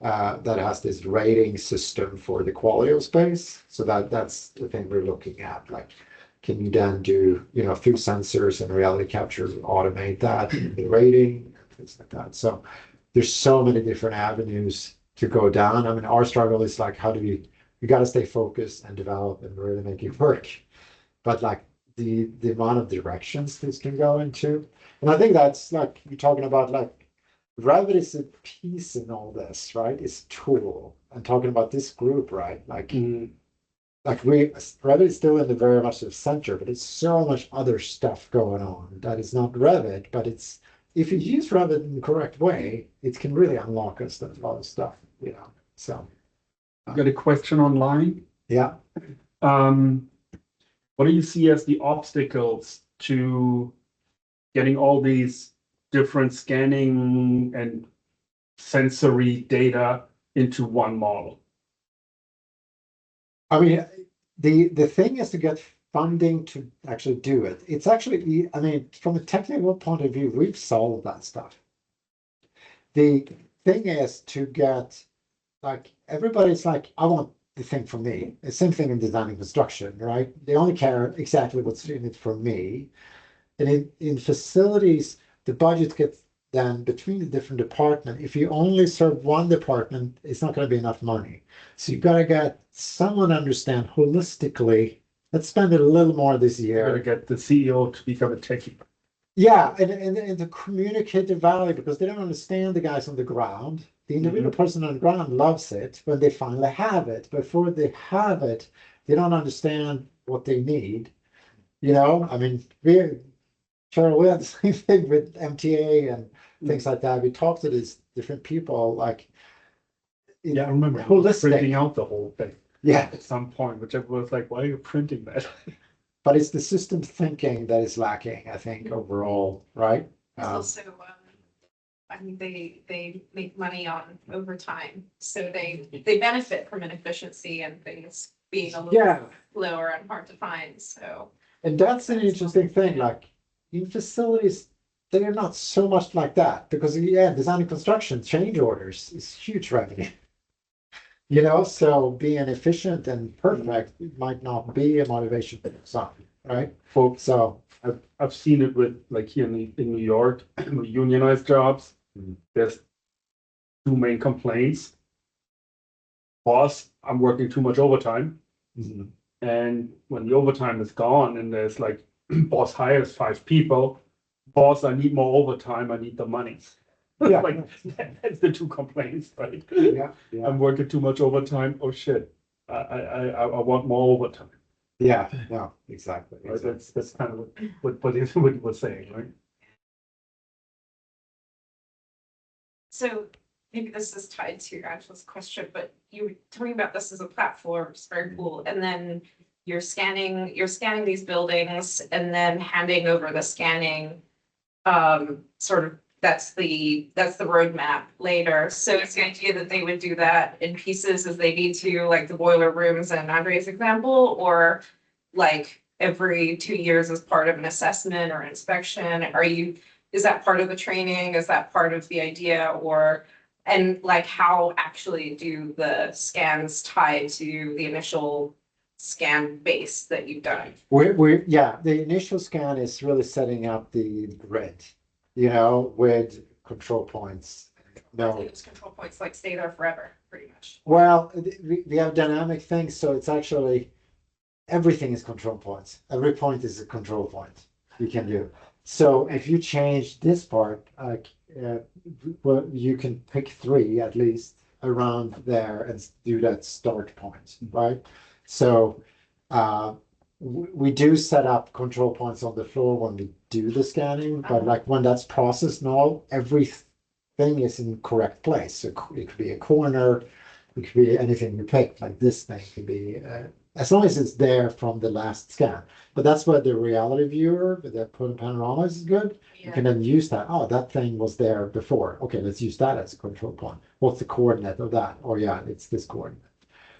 that has this rating system for the quality of space. So that's the thing we're looking at. Like, can you then do, you know, through sensors and reality capture, automate that, the rating, things like that. So there's so many different avenues to go down. I mean, our struggle is like, how do we got to stay focused and develop and really make it work. But like the amount of directions this can go into, and I think that's like you're talking about, like Revit is a piece in all this, right? It's a tool. And talking about this group, right? Like Revit is still in the very much the center, but it's so much other stuff going on that is not Revit, but it's if you use Revit in the correct way, it can really unlock us a lot of stuff, you know. So I've got a question online. yeah. What do you see as the obstacles to getting all these different scanning and sensory data into one model? I mean, the thing is to get funding to actually do it. It's actually, I mean, from a technical point of view, we've solved that stuff. The thing is to get, like, everybody's like, I want the thing for me. The same thing in design and construction, right? They only care exactly what's in it for me. And in facilities, the budget gets then between the different departments. If you only serve one department, it's not going to be enough money. So you've got to get someone to understand holistically. Let's spend it a little more this You're year. going to get the CEO to become a techie. Yeah, and the communicative value, because they don't understand the guys on the ground. The individual person on the ground loves it when they finally have it. Before they have it, they don't understand what they need. I mean, Cheryl, we had the same thing with MTA and things like that. We talked to these different people, like, Yeah, I remember holistic. printing out the whole thing Yeah, at some point, which everyone was like, why are you printing that? but it's the system thinking that is lacking, I think, overall, right? There's also, I mean, they make money on overtime, so they benefit from inefficiency and things being a little Yeah, lower and hard to find, so. and that's an interesting thing, like in facilities, they are not so much like that because yeah, design and construction change orders is huge revenue. So being efficient and perfect might not be a motivation for some, right? Folks, So I've seen it with like here in New York, with unionized jobs. There's two main complaints. Boss, I'm working too much overtime. mhm. And when the overtime is gone and there's like, boss hires 5 people, boss, I need more overtime, I need the money. Yeah. Like, that's the two complaints, right? Yeah, yeah, I'm working too much overtime, oh shit, I want more overtime, yeah, exactly. right? That's kind of what you were saying, right? So maybe this is tied to Angela's question, but you were talking about this as a platform, it's very cool, and then you're scanning these buildings and then handing over the scanning. Sort of, that's the roadmap later. So it's the idea that they would do that in pieces as they need to, like the boiler rooms and Andre's example, or like every 2 years as part of an assessment or inspection. Is that part of the training? Is that part of the idea? And like how actually do the scans tie to the initial scan base that you've done? Yeah, the initial scan is really setting up the grid, with control points. No, Those control points like stay there forever, pretty much. well, we have dynamic things, so it's actually everything is control points. Every point is a control point you can do. So if you change this part, well, you can pick 3 at least around there and do that start point, right? So we do set up control points on the floor when we do the scanning, but like when that's processed and all, everything is in correct place. So it could be a corner, it could be anything you pick, like this thing could be, as long as it's there from the last scan. But that's where the reality viewer, the panorama is good. You can then use that. Oh, that thing was there before. Okay, let's use that as a control point. What's the coordinate of that? Oh yeah, it's this coordinate.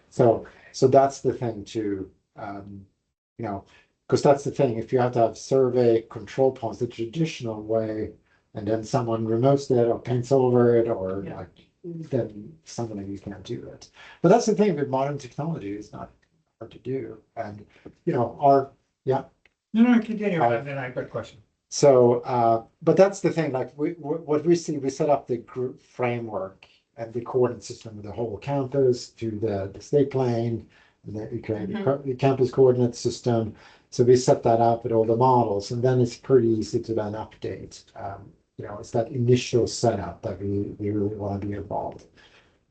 So that's the thing to, because that's the thing. If you have to have survey control points the traditional way, and then someone removes it or paints over it, or like, then suddenly you can't do it. But that's the thing with modern technology, it's not hard to do. And No, continue, and then I've got a question. so but that's the thing, like what we see, we set up the group framework and the coordinate system of the whole campus to the state plane, and then you create the campus coordinate system. So we set that up with all the models, and then it's pretty easy to then update. It's that initial setup that we really want to be involved.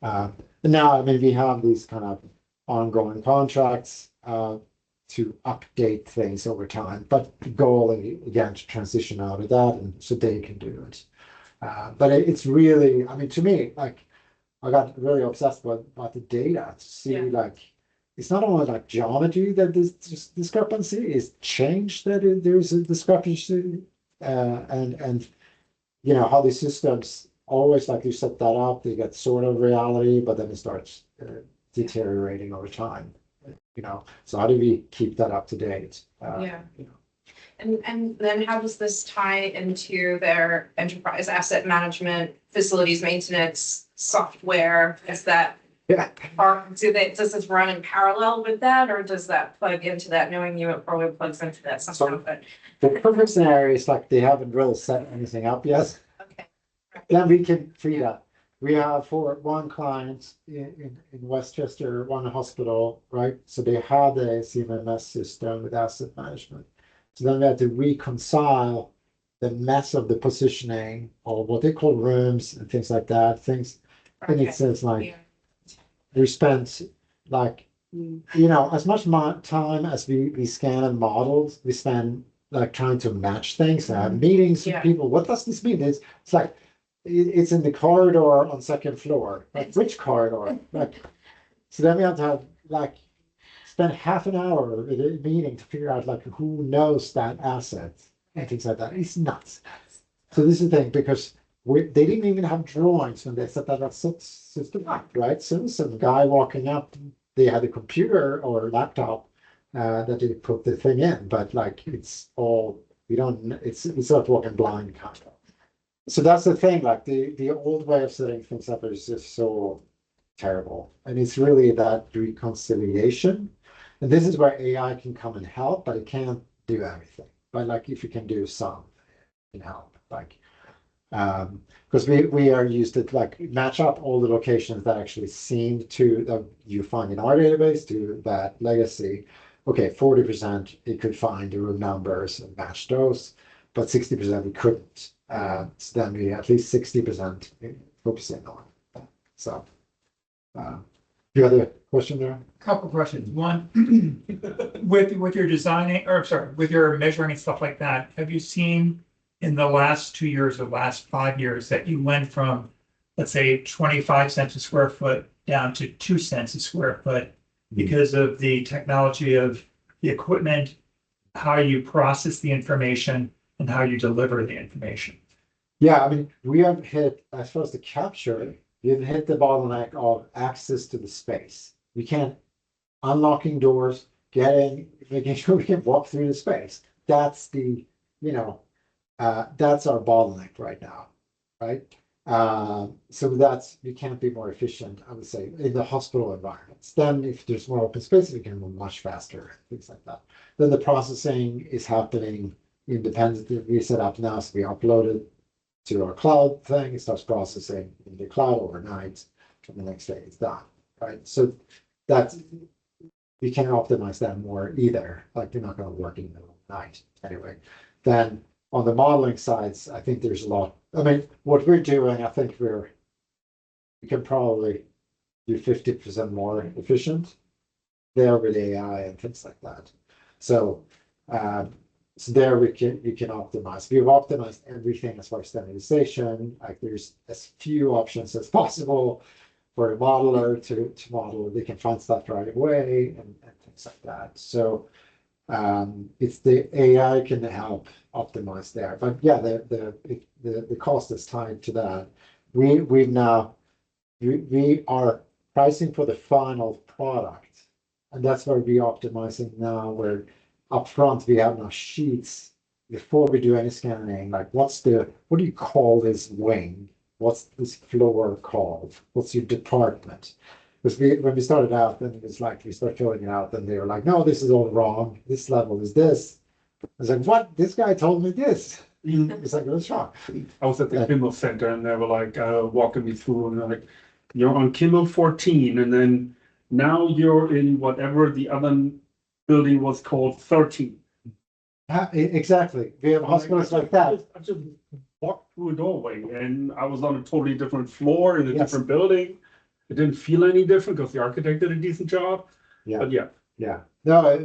And now, I mean, we have these kind of ongoing contracts to update things over time, but the goal again to transition out of that, and so they can do it. But it's really, I mean, to me, like I got really obsessed about the data to see like it's not only like geometry that this discrepancy is change that there's a discrepancy, and how these systems always, like you set that up, they get sort of reality, but then it starts deteriorating over time. So how do we keep that up to date? And then how does this tie into their enterprise asset management, facilities maintenance, software? Is that does this run in parallel with that, or does that plug into that? Knowing you, it probably plugs into that somehow, but. The perfect scenario is like they haven't really set anything up yet. Okay. Then we can free that. We have for one client in Westchester, one hospital, right? So they had a CMMS system with asset management. So then we had to reconcile the mess of the positioning or what they call rooms and things like that, things. And it says like, Yeah. we spent like, you know, as much time as we scan models, we spend like trying to match things, meetings with Yeah. people. What does this mean? It's like, it's in the corridor on second floor. Like, which corridor? Like, so then we have to have like spend half an hour at a meeting to figure out like who knows that asset and things like that. It's nuts. So this is the thing, because they didn't even have drawings when they set that system up, right? So some guy walking up, they had a computer or laptop that they put the thing in, but like it's all, we don't, it's not walking blind kind of. So that's the thing, like the old way of setting things up is just so terrible. And it's really that reconciliation. And this is where AI can come and help, but it can't do everything. But like if you can do some, it can help. Like because we are used to like match up all the locations that actually seem to that you find in our database to that legacy. Okay, 40% it could find the room numbers and match those, but 60% it couldn't. So then we at least 60% focusing on. So you had a question there? Couple questions. One, with your designing, or sorry, with your measuring and stuff like that, have you seen in the last 2 years or last 5 years that you went from, let's say, 25 cents a square foot down to 2 cents a square foot because of the technology of the equipment, how you process the information, and how you deliver the information? Yeah, I mean, we have hit, as far as the capture, we've hit the bottleneck of access to the space. We can't unlocking doors, making sure we can walk through the space. That's the, you know, that's our bottleneck right now, right? So that's, we can't be more efficient, I would say, in the hospital environments. Then if there's more open space, we can move much faster, things like that. Then the processing is happening independently. We set up now, so we upload it to our cloud thing, it starts processing in the cloud overnight, and the next day it's done, right? So that's, we can't optimize that more either, like they're not gonna work in the middle of the night anyway. Then on the modeling sides, I think there's a lot, I mean, what we're doing, I think we can probably do 50% more efficient there with AI and things like that. So, so there we can optimize. We've optimized everything as far as standardization. Like there's as few options as possible for a modeler to model. They can find stuff right away and things like that. So it's the AI can help optimize there. But yeah, the cost is tied to that. We are pricing for the final product, and that's where we're optimizing now. Where upfront we have now sheets before we do any scanning. Like what do you call this wing? What's this floor called? What's your department? Because when we started out, then it was like we start filling it out, and they were like, no, this is all wrong. This level is this. I was like, what? This guy told me this. It's like, it was shocked. I was at the Kimmel Center and they were like walking me through and they're like, you're on Kimmel 14 and then now you're in whatever the other building was called 13. Exactly. We have hospitals like that. I just walked through a doorway and I was on a totally different floor in a Yes. different building. It didn't feel any different because the architect did a decent job. Yeah. But yeah. Yeah. No,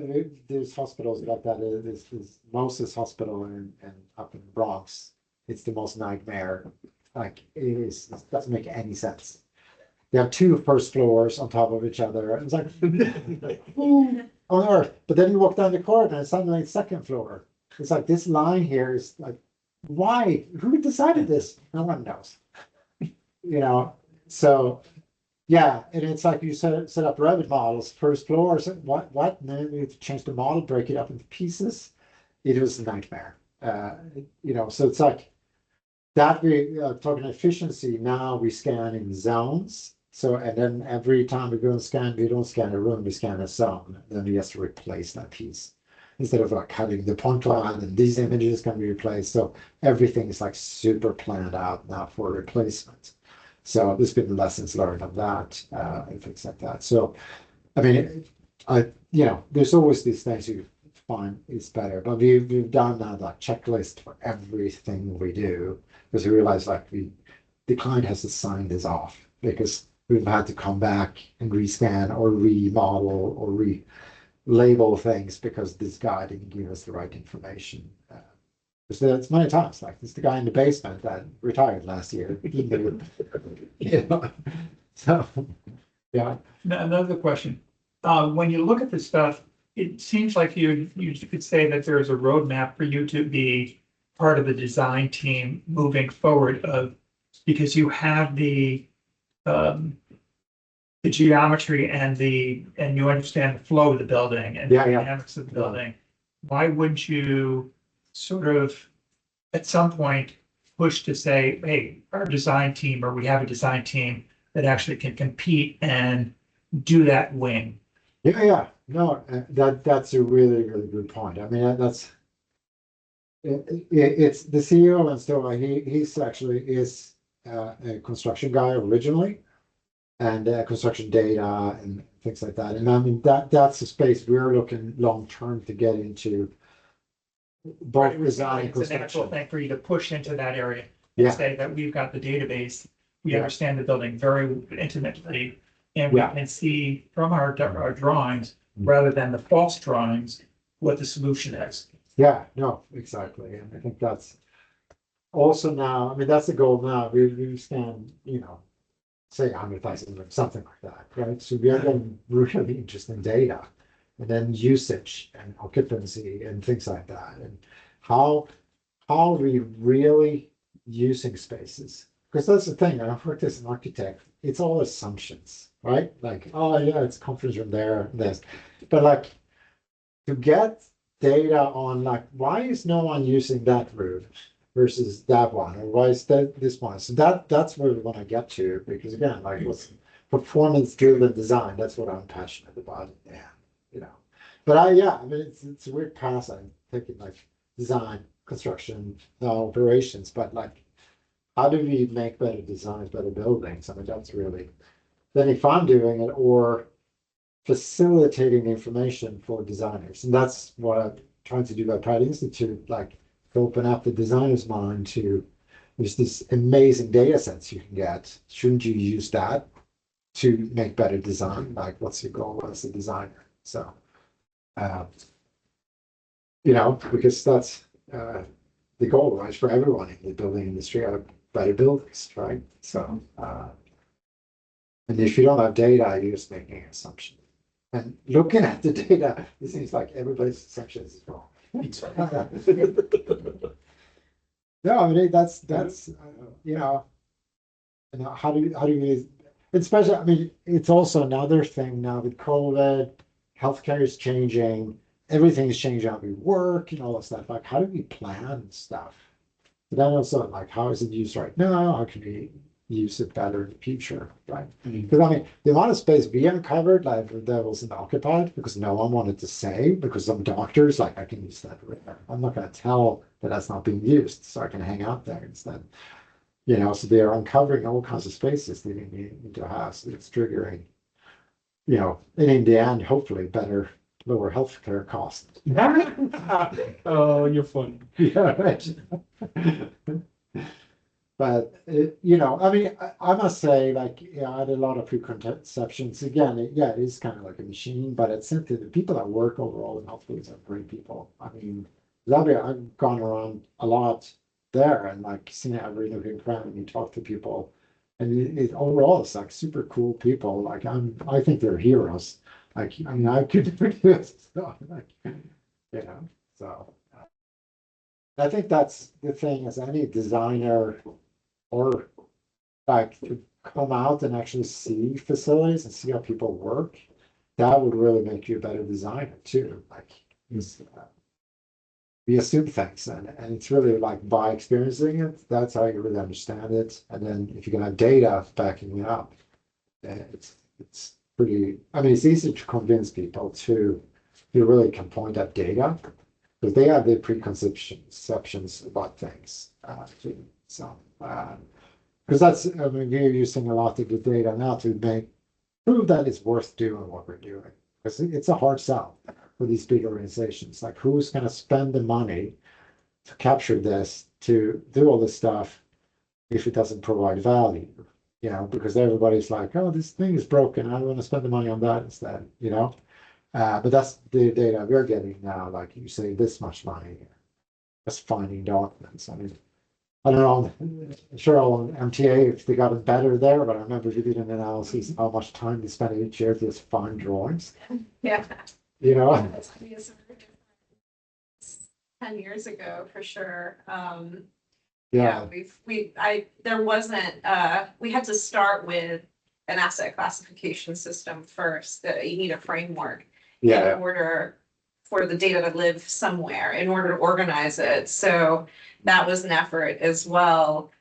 there's hospitals like that. There's Moses Hospital and up in Bronx. It's the most nightmare. Like it doesn't make any sense. They have two first floors on top of each other. It's like, who on earth? But then you walk down the corridor and suddenly it's second floor. It's like this line here is like, why? Who decided this? No one knows. You know, so yeah, and it's like you set up Revit models, first floor, so what? And then you change the model, break it up into pieces. It was a nightmare. You know, so it's like that we talking efficiency. Now we scan in zones. So, and then every time we go and scan, we don't scan a room, we scan a zone. Then we have to replace that piece instead of like cutting the point line and these images can be replaced. So everything is like super planned out now for replacement. So there's been lessons learned on that and things like that. So, I mean, you know, there's always these things you fine, it's better. But we've done that like checklist for everything we do because we realize like the client has to sign this off because we've had to come back and rescan or remodel or relabel things because this guy didn't give us the right information. Because there's many times like this the guy in the basement that retired last year. He knew, you know. So yeah. Now, another question. When you look at this stuff, it seems like you could say that there's a roadmap for you to be part of the design team moving forward because you have the geometry and you understand the flow of the building and the dynamics of the building. Why wouldn't you sort of at some point push to say, hey, our design team, or we have a design team that actually can compete and do that wing? Yeah. No, that's a really, really good point. I mean, it's the CEO of Enstoa. He's actually is a construction guy originally, and construction data and things like that. And I mean that's a space we're looking long term to get into, both design and It's a natural construction. thing for you to push into that area Yeah. and say that we've got the database, we Yeah. understand the building very intimately, and we Yeah. can see from our drawings, rather than the false drawings, what the solution is. Yeah, no, exactly. And I think that's also now, I mean, that's the goal now. We scan, say 100,000 or something like that, right? So we are getting really interesting data, and then usage and occupancy and things like that, and how are we really using spaces? Because that's the thing. I've worked as an architect. It's all assumptions, right? Like, oh yeah, it's conference room there, this, but like to get data on like why is no one using that room versus that one, or why is that this one? So that's where we want to get to, because again, like what's performance driven design, that's what I'm passionate about. Yeah, But I mean it's a weird path. I'm thinking like design, construction, operations, but like how do we make better designs, better buildings? I mean that's really, then if I'm doing it or facilitating the information for designers, and that's what I'm trying to do at Pratt Institute, like to open up the designer's mind to there's this amazing data sets you can get. Shouldn't you use that to make better design? Like, what's your goal as a designer? So, because that's the goal, right, for everyone in the building industry are better buildings, right? So, and if you don't have data, you're just making an assumption. And looking at the data, it seems like everybody's assumptions is wrong. No, I mean that's and how do we, especially, I mean it's also another thing now with COVID, healthcare is changing, everything is changing how we work and all that stuff. Like how do we plan stuff? But then also like how is it used right now? How can we use it better in the future, right? Because I mean the amount of space we uncovered like that wasn't occupied because no one wanted to say, because some doctors like I can use that right now. I'm not going to tell that that's not being used, so I can hang out there instead. So they are uncovering all kinds of spaces they need to have. So it's triggering, and in the end, hopefully better, lower healthcare costs. Oh, you're funny. Yeah, right. But I mean, I must say, like, I had a lot of preconceptions. Again, it is kind of like a machine, but it's simply the people that work overall in healthcare are great people. I mean, I've gone around a lot there and like seen every looking around and you talk to people, and overall it's like super cool people. Like I think they're heroes. Like I mean, I could do this stuff. Like, so. I think that's the thing as any designer, or like to come out and actually see facilities and see how people work, that would really make you a better designer too. Like we assume things, and it's really like by experiencing it, that's how you really understand it. And then if you can have data backing it up, it's pretty, I mean it's easy to convince people to you really can point at data because they have their preconceptions about things. Because that's, I mean, we're using a lot of the data now to prove that it's worth doing what we're doing. Because it's a hard sell. for these big organizations. Like, who's going to spend the money to capture this, to do all this stuff, if it doesn't provide value? You know, because everybody's like, oh, this thing is broken, I want to spend the money on that instead, you know? But that's the data we're getting now. Like, you say this much money, just finding documents. I mean, I don't know, I'm sure on MTA, if they got it better there, but I remember we did an analysis of how much time they spent each year to just find drawings, Yeah. you know? That's gonna be a sort of difference 10 years ago, for sure. Yeah, There wasn't, we had to start with an asset classification system first, that you need a framework in yeah, order for the data to live somewhere, in order to organize it. So that was an effort as well,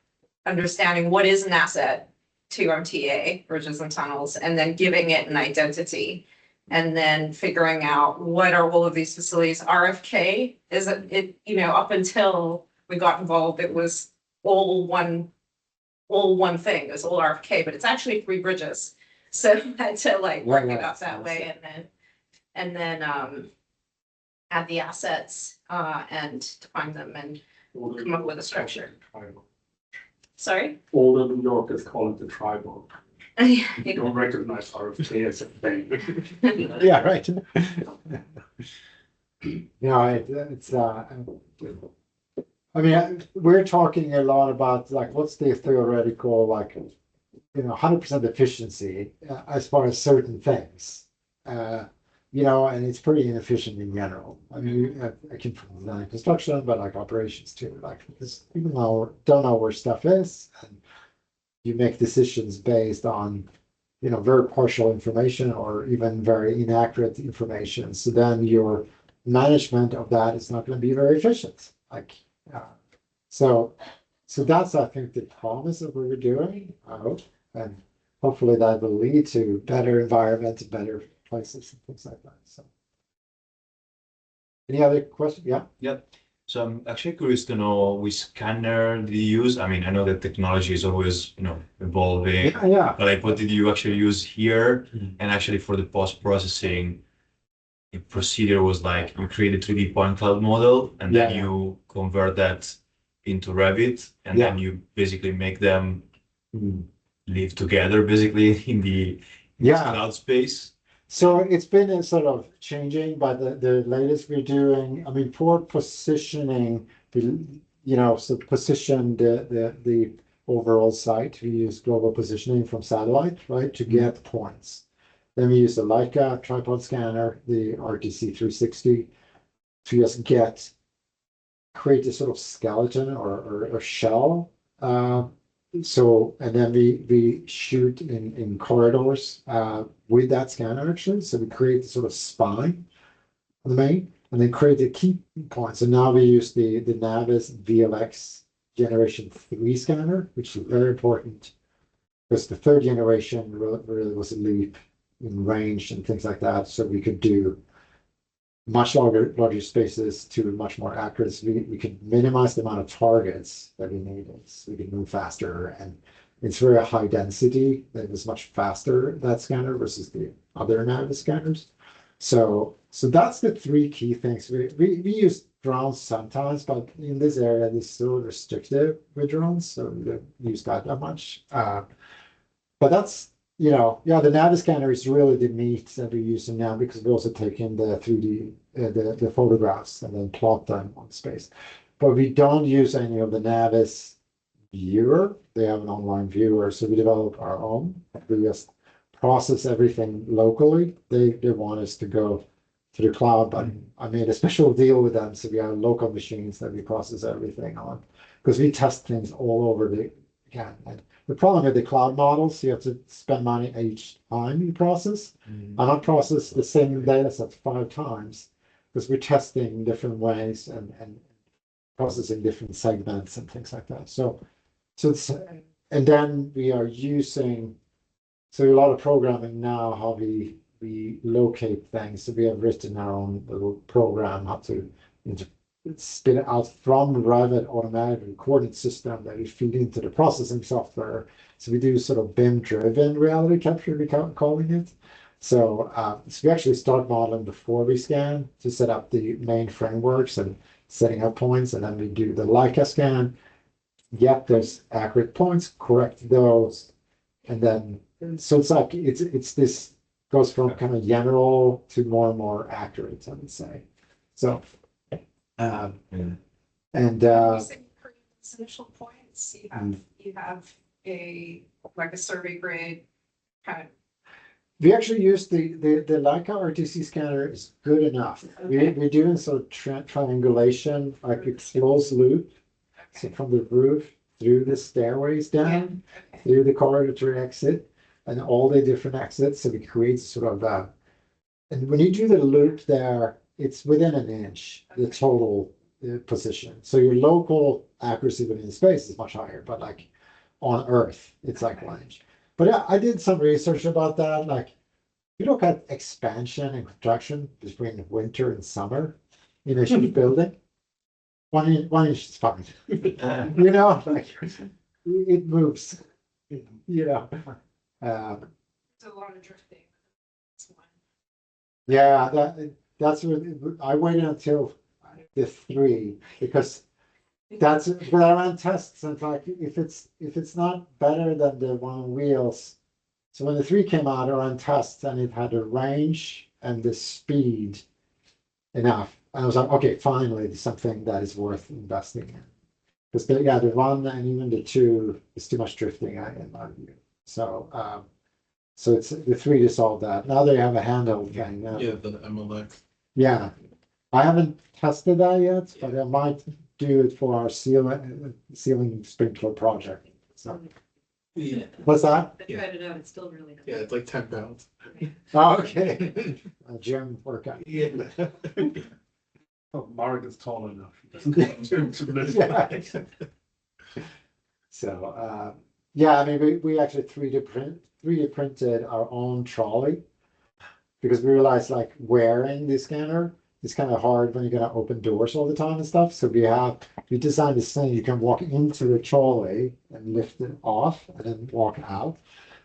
understanding what is an asset to MTA, bridges and tunnels, and then giving it an identity. And then figuring out what are all of these facilities. RFK is it, you know, up until we got involved, it was all one thing. It was all RFK, but it's actually 3 bridges. So I had to like work it up that way, and then add the assets and define them and come up with a structure. Tribal. Sorry? All of New Yorkers call it the tribal. Yeah, They don't recognize RFK as a thing. yeah, right. You know, it's I mean, we're talking a lot about like what's the theoretical, like, you know, 100% efficiency as far as certain things, you know, and it's pretty inefficient in general. I mean, I came from design and construction, but like operations too. Like, because even though don't know where stuff is, and you make decisions based on, you know, very partial information or even very inaccurate information. So then your management of that is not going to be very efficient. Like, so that's, I think, the promise of what we're doing, I hope, and hopefully that will lead to better environments, better places, and things like that. So, any other questions? Yeah. Yeah. So I'm actually curious to know which scanner did you use? I mean, I know that technology is always, you know, evolving. Yeah. But like, what did you actually use here? And actually for the post-processing, the procedure was like you create a 3D point cloud model and then you convert that into Revit, and then you basically make them live together basically in the cloud space. So it's been sort of changing, but the latest we're doing, I mean, for positioning, you know, so position the overall site, we use global positioning from satellite, right, to get points. Then we use the Leica tripod scanner, the RTC 360, to just create a sort of skeleton or shell. So, and then we shoot in corridors with that scanner actually. So we create the sort of spine on the main, and then create the key points. And now we use the Navis VLX Generation 3 scanner, which is very important because the 3rd generation really was a leap in range and things like that. So we could do much larger spaces to much more accuracy. We could minimize the amount of targets that we needed. So we could move faster, and it's very high density. It was much faster, that scanner, versus the other Navis scanners. So that's the 3 key things. We use drones sometimes, but in this area, it's still restrictive with drones, so we don't use that much. But that's, you know, the Navis scanner is really the meat that we're using now, because we also take in the 3D, the photographs and then plot them on space. But we don't use any of the Navis viewer. They have an online viewer, so we develop our own. We just process everything locally. They want us to go to the cloud, but I made a special deal with them, so we have local machines that we process everything on, because we test things all over the and the problem with the cloud models, you have to spend money each time you process. I don't process the same data set 5 times because we're testing different ways and processing different segments and things like that. So it's, and then we are using, so a lot of programming now, how we locate things. So we have written our own little program how to spit it out from Revit automatic coordinate system that we feed into the processing software. So we do sort of BIM driven reality capture, we're calling it. So we actually start modeling before we scan to set up the main frameworks and setting up points, and then we do the Leica scan, get those accurate points, correct those, and then so it's like it's this goes from kind of general to more and more accurate, I would say. So, and You said you create these initial points, you have a, like a survey grid, kind of, we actually use the Leica RTC scanner is good enough. We're doing sort of triangulation, like a closed loop. So from the roof through the stairways down, okay. through the corridor to exit, and all the different exits. So we create sort of and when you do the loop there, it's within an inch, the total position. So your local accuracy within space is much higher, but like on Earth, it's like 1 inch. But I did some research about that. Like, you look at expansion and contraction between winter and summer in a huge building. 1 inch is fine. You know, like it moves. You know, There's a lot of drifting. That's one. yeah. That's what I waited until the 3 because that's but I ran tests and like if it's not better than the one on wheels. So when the 3 came out, I ran tests and it had a range and the speed enough. And I was like, okay, finally, there's something that is worth investing in. Because the 1 and even the 2 is too much drifting in my view. So it's the 3 to solve that. Now they have a handheld thing. Yeah, the MLX. Yeah, I haven't tested that yet, but I might do it for our ceiling sprinkler project. So Yeah, what's that? I tried it out, it's still really good. yeah, it's like 10 pounds. Oh, okay. A gym workout. Yeah. Oh, Mark is tall enough. He doesn't to lift. Yeah. So yeah, I mean we actually 3D printed our own trolley because we realized like wearing the scanner is kind of hard when you're gonna open doors all the time and stuff. So we designed this thing you can walk into the trolley and lift it off and then walk out.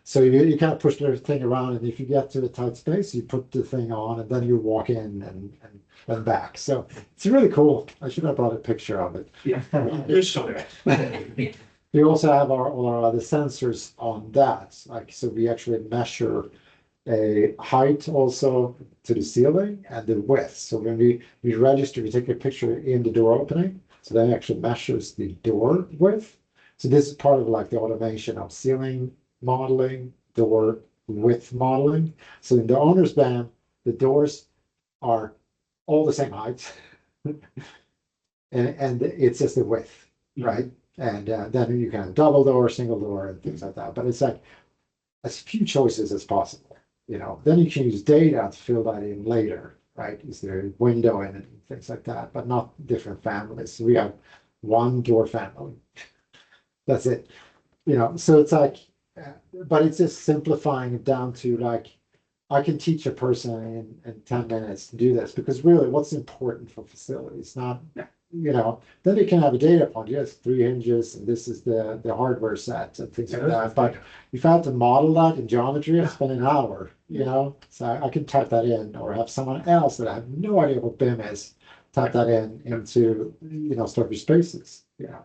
So you kind of push the thing around, and if you get to the tight space, you put the thing on, and then you walk in and back. So it's really cool. I should have brought a picture of it. Yeah. Here's shoulder. We also have all our other sensors on that. Like, so we actually measure a height also to the ceiling and the width. So when we register, we take a picture in the door opening. So that actually measures the door width. So this is part of like the automation of ceiling modeling, door width modeling. So in the owner's BIM, the doors are all the same height. and it's just the width, right? And then you can have double door, single door, and things like that. But it's like as few choices as possible, you know. Then you can use data to fill that in later, right? Is there a window in it and things like that, but not different families. So we have one door family. That's it, you know. So it's like, but it's just simplifying it down to like, I can teach a person in 10 minutes to do this because really what's important for facilities, not, you know, then you can have a data point. Yes, 3 hinges, and this is the hardware set and things like that. But if I have to model that in geometry, I spend an hour, you know, so I can type that in or have someone else that I have no idea what BIM is, type that into, you know, structure spaces, you know.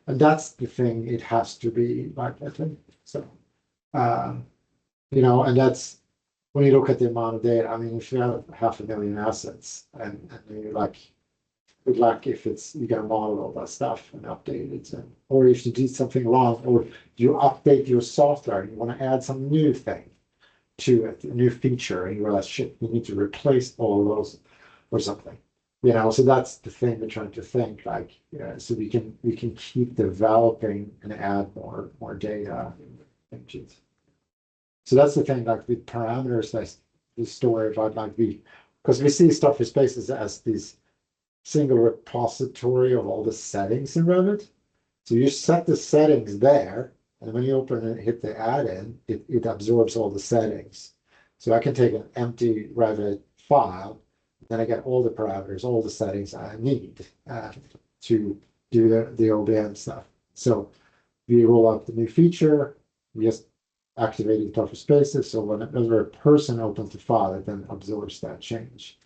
And that's the thing, it has to be like, I think, so, you know, and that's, when you look at the amount of data, I mean, if you have 500,000 assets and you're like, good luck if you're gonna model all that stuff and update it, or if you did something wrong, or you update your software and you want to add some new thing to it, a new feature, and you realize, shit, you need to replace all those or something, you know. So that's the thing we're trying to think, like, yeah, so we can keep developing and add more data changes. So that's the thing, like with parameters, that's the story about like because we see structure spaces as these single repository of all the settings in Revit. So you set the settings there, and when you open and hit the add-in, it absorbs all the settings. So I can take an empty Revit file, then I get all the parameters, all the settings I need to do the OBM stuff. So we roll out the new feature, we just activating tougher spaces. So whenever a person opens the file, it then absorbs that change.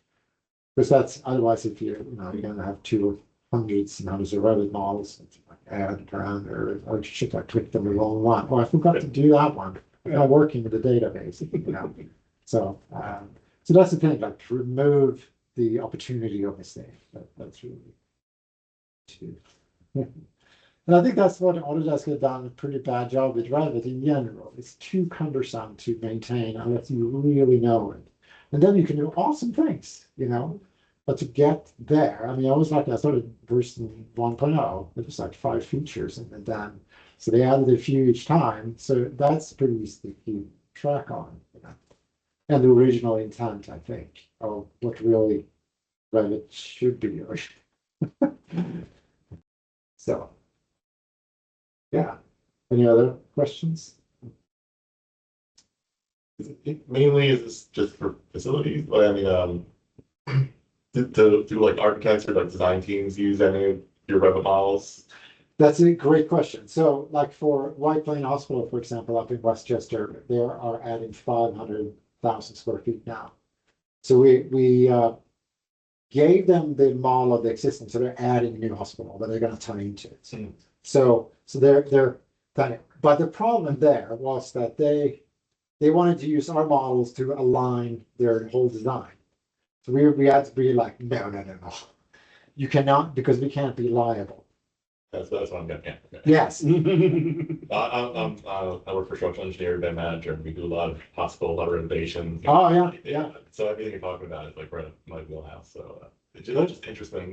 Because that's otherwise, if you're going to have 200s and hundreds of Revit models, it's like add parameter, or shit, I clicked on the wrong one. Oh, I forgot to do that one. I'm not working with the database. So, so that's the thing, like remove the opportunity of mistake. That's really too. And I think that's what Autodesk has done a pretty bad job with Revit in general. It's too cumbersome to maintain unless you really know it. And then you can do awesome things, But to get there, I mean, I started version 1.0, it was like 5 features, and then, so they added a few each time. So that's pretty easy to keep track on, And the original intent, I think, of what really Revit should be doing. So, yeah. Any other questions? Mainly is this just for facilities? Like, I mean, do like architects or like design teams use any of your Revit models? That's a great question. So like for White Plain Hospital, for example, up in Westchester, they are adding 500,000 square feet now. So we gave them the model of the existing, so they're adding a new hospital that they're going to tie into it. So they're done. But the problem there was that they wanted to use our models to align their whole design. So we had to be like, no. You cannot, because we can't be liable. That's what I'm getting at. Okay. Yes. I work for structural engineering, BIM manager, and we do a lot of hospital, a lot of renovations. Oh, yeah. So everything you're talking about is like right up my wheelhouse. So it's just interesting,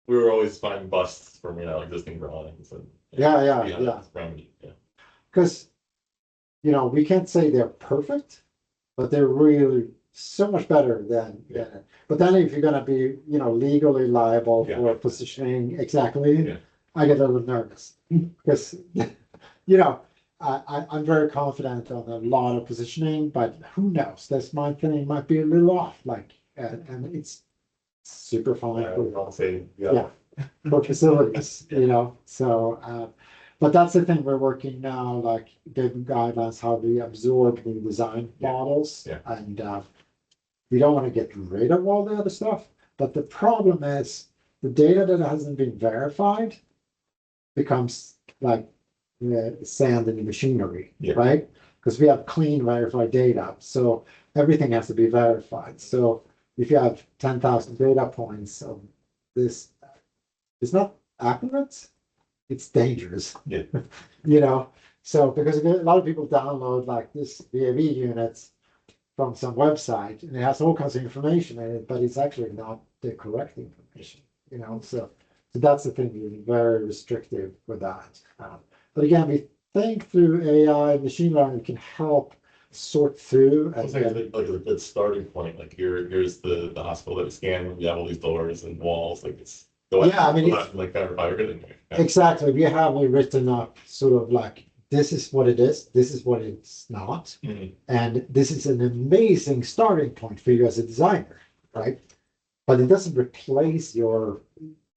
We were always finding busts from existing drawings and Yeah. remedy. Because we can't say they're perfect, but they're really so much better than. But then if you're going to be legally liable for positioning exactly, I get a little nervous because I'm very confident on a lot of positioning, but who knows? This my thing might be a little off, and it's super fine. I'll say, For facilities, so, but that's the thing, we're working now, like giving guidelines how we absorb new design models. And we don't want to get rid of all the other stuff, but the problem is the data that hasn't been verified becomes like sand in the machinery, right? Because we have clean verified data, so everything has to be verified. So if you have 10,000 data points of this, it's not accurate, it's dangerous. So because a lot of people download like this VAV units from some website and it has all kinds of information in it, but it's actually not the correct information, so that's the thing, we're very restrictive with that. But again, we think through AI, machine learning can help sort through. It's like a good starting point. Like here's the hospital that is scanned. You have all these doors and walls. Like it's like verify everything. Exactly. We have written up sort of like this is what it is, this is what it's not, and this is an amazing starting point for you as a designer, right? But it doesn't replace your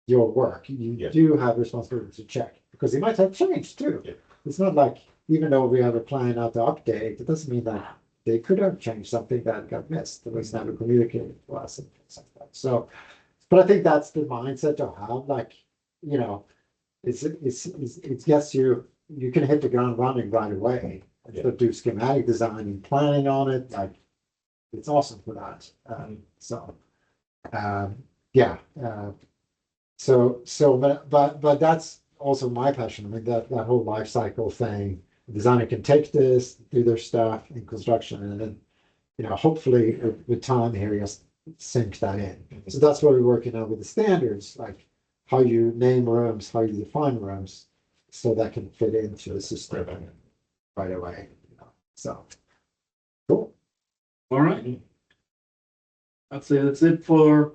work. You do have responsibility to check because it might have changed too. It's not like, even though we have a plan out to update, it doesn't mean that they could have changed something that got missed, that was never communicated to us and things like that. So, but I think that's the mindset to have, like, it gets you can hit the ground running right away. Instead of do schematic design and planning on it, like, it's awesome for that. But that's also my passion. I mean, that whole life cycle thing, the designer can take this, do their stuff in construction, and then, hopefully with time here, just sync that in. So that's what we're working on with the standards, like how you name rooms, how you define rooms, so that can fit into the system right away. So cool. All right. I'd say that's it for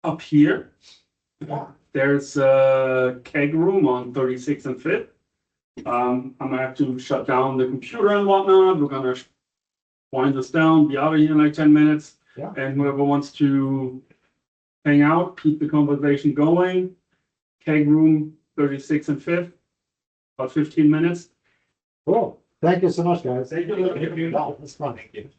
up here. There's a keg room on 36th and 5th. I'm gonna have to shut down the computer and whatnot. We're gonna wind this down, be out of here in like 10 minutes. And whoever wants to hang out, keep the conversation going. Keg room 36th and 5th, about 15 minutes. Cool. Thank you so much, guys. Thank you. Wow, that's fun. Thank you.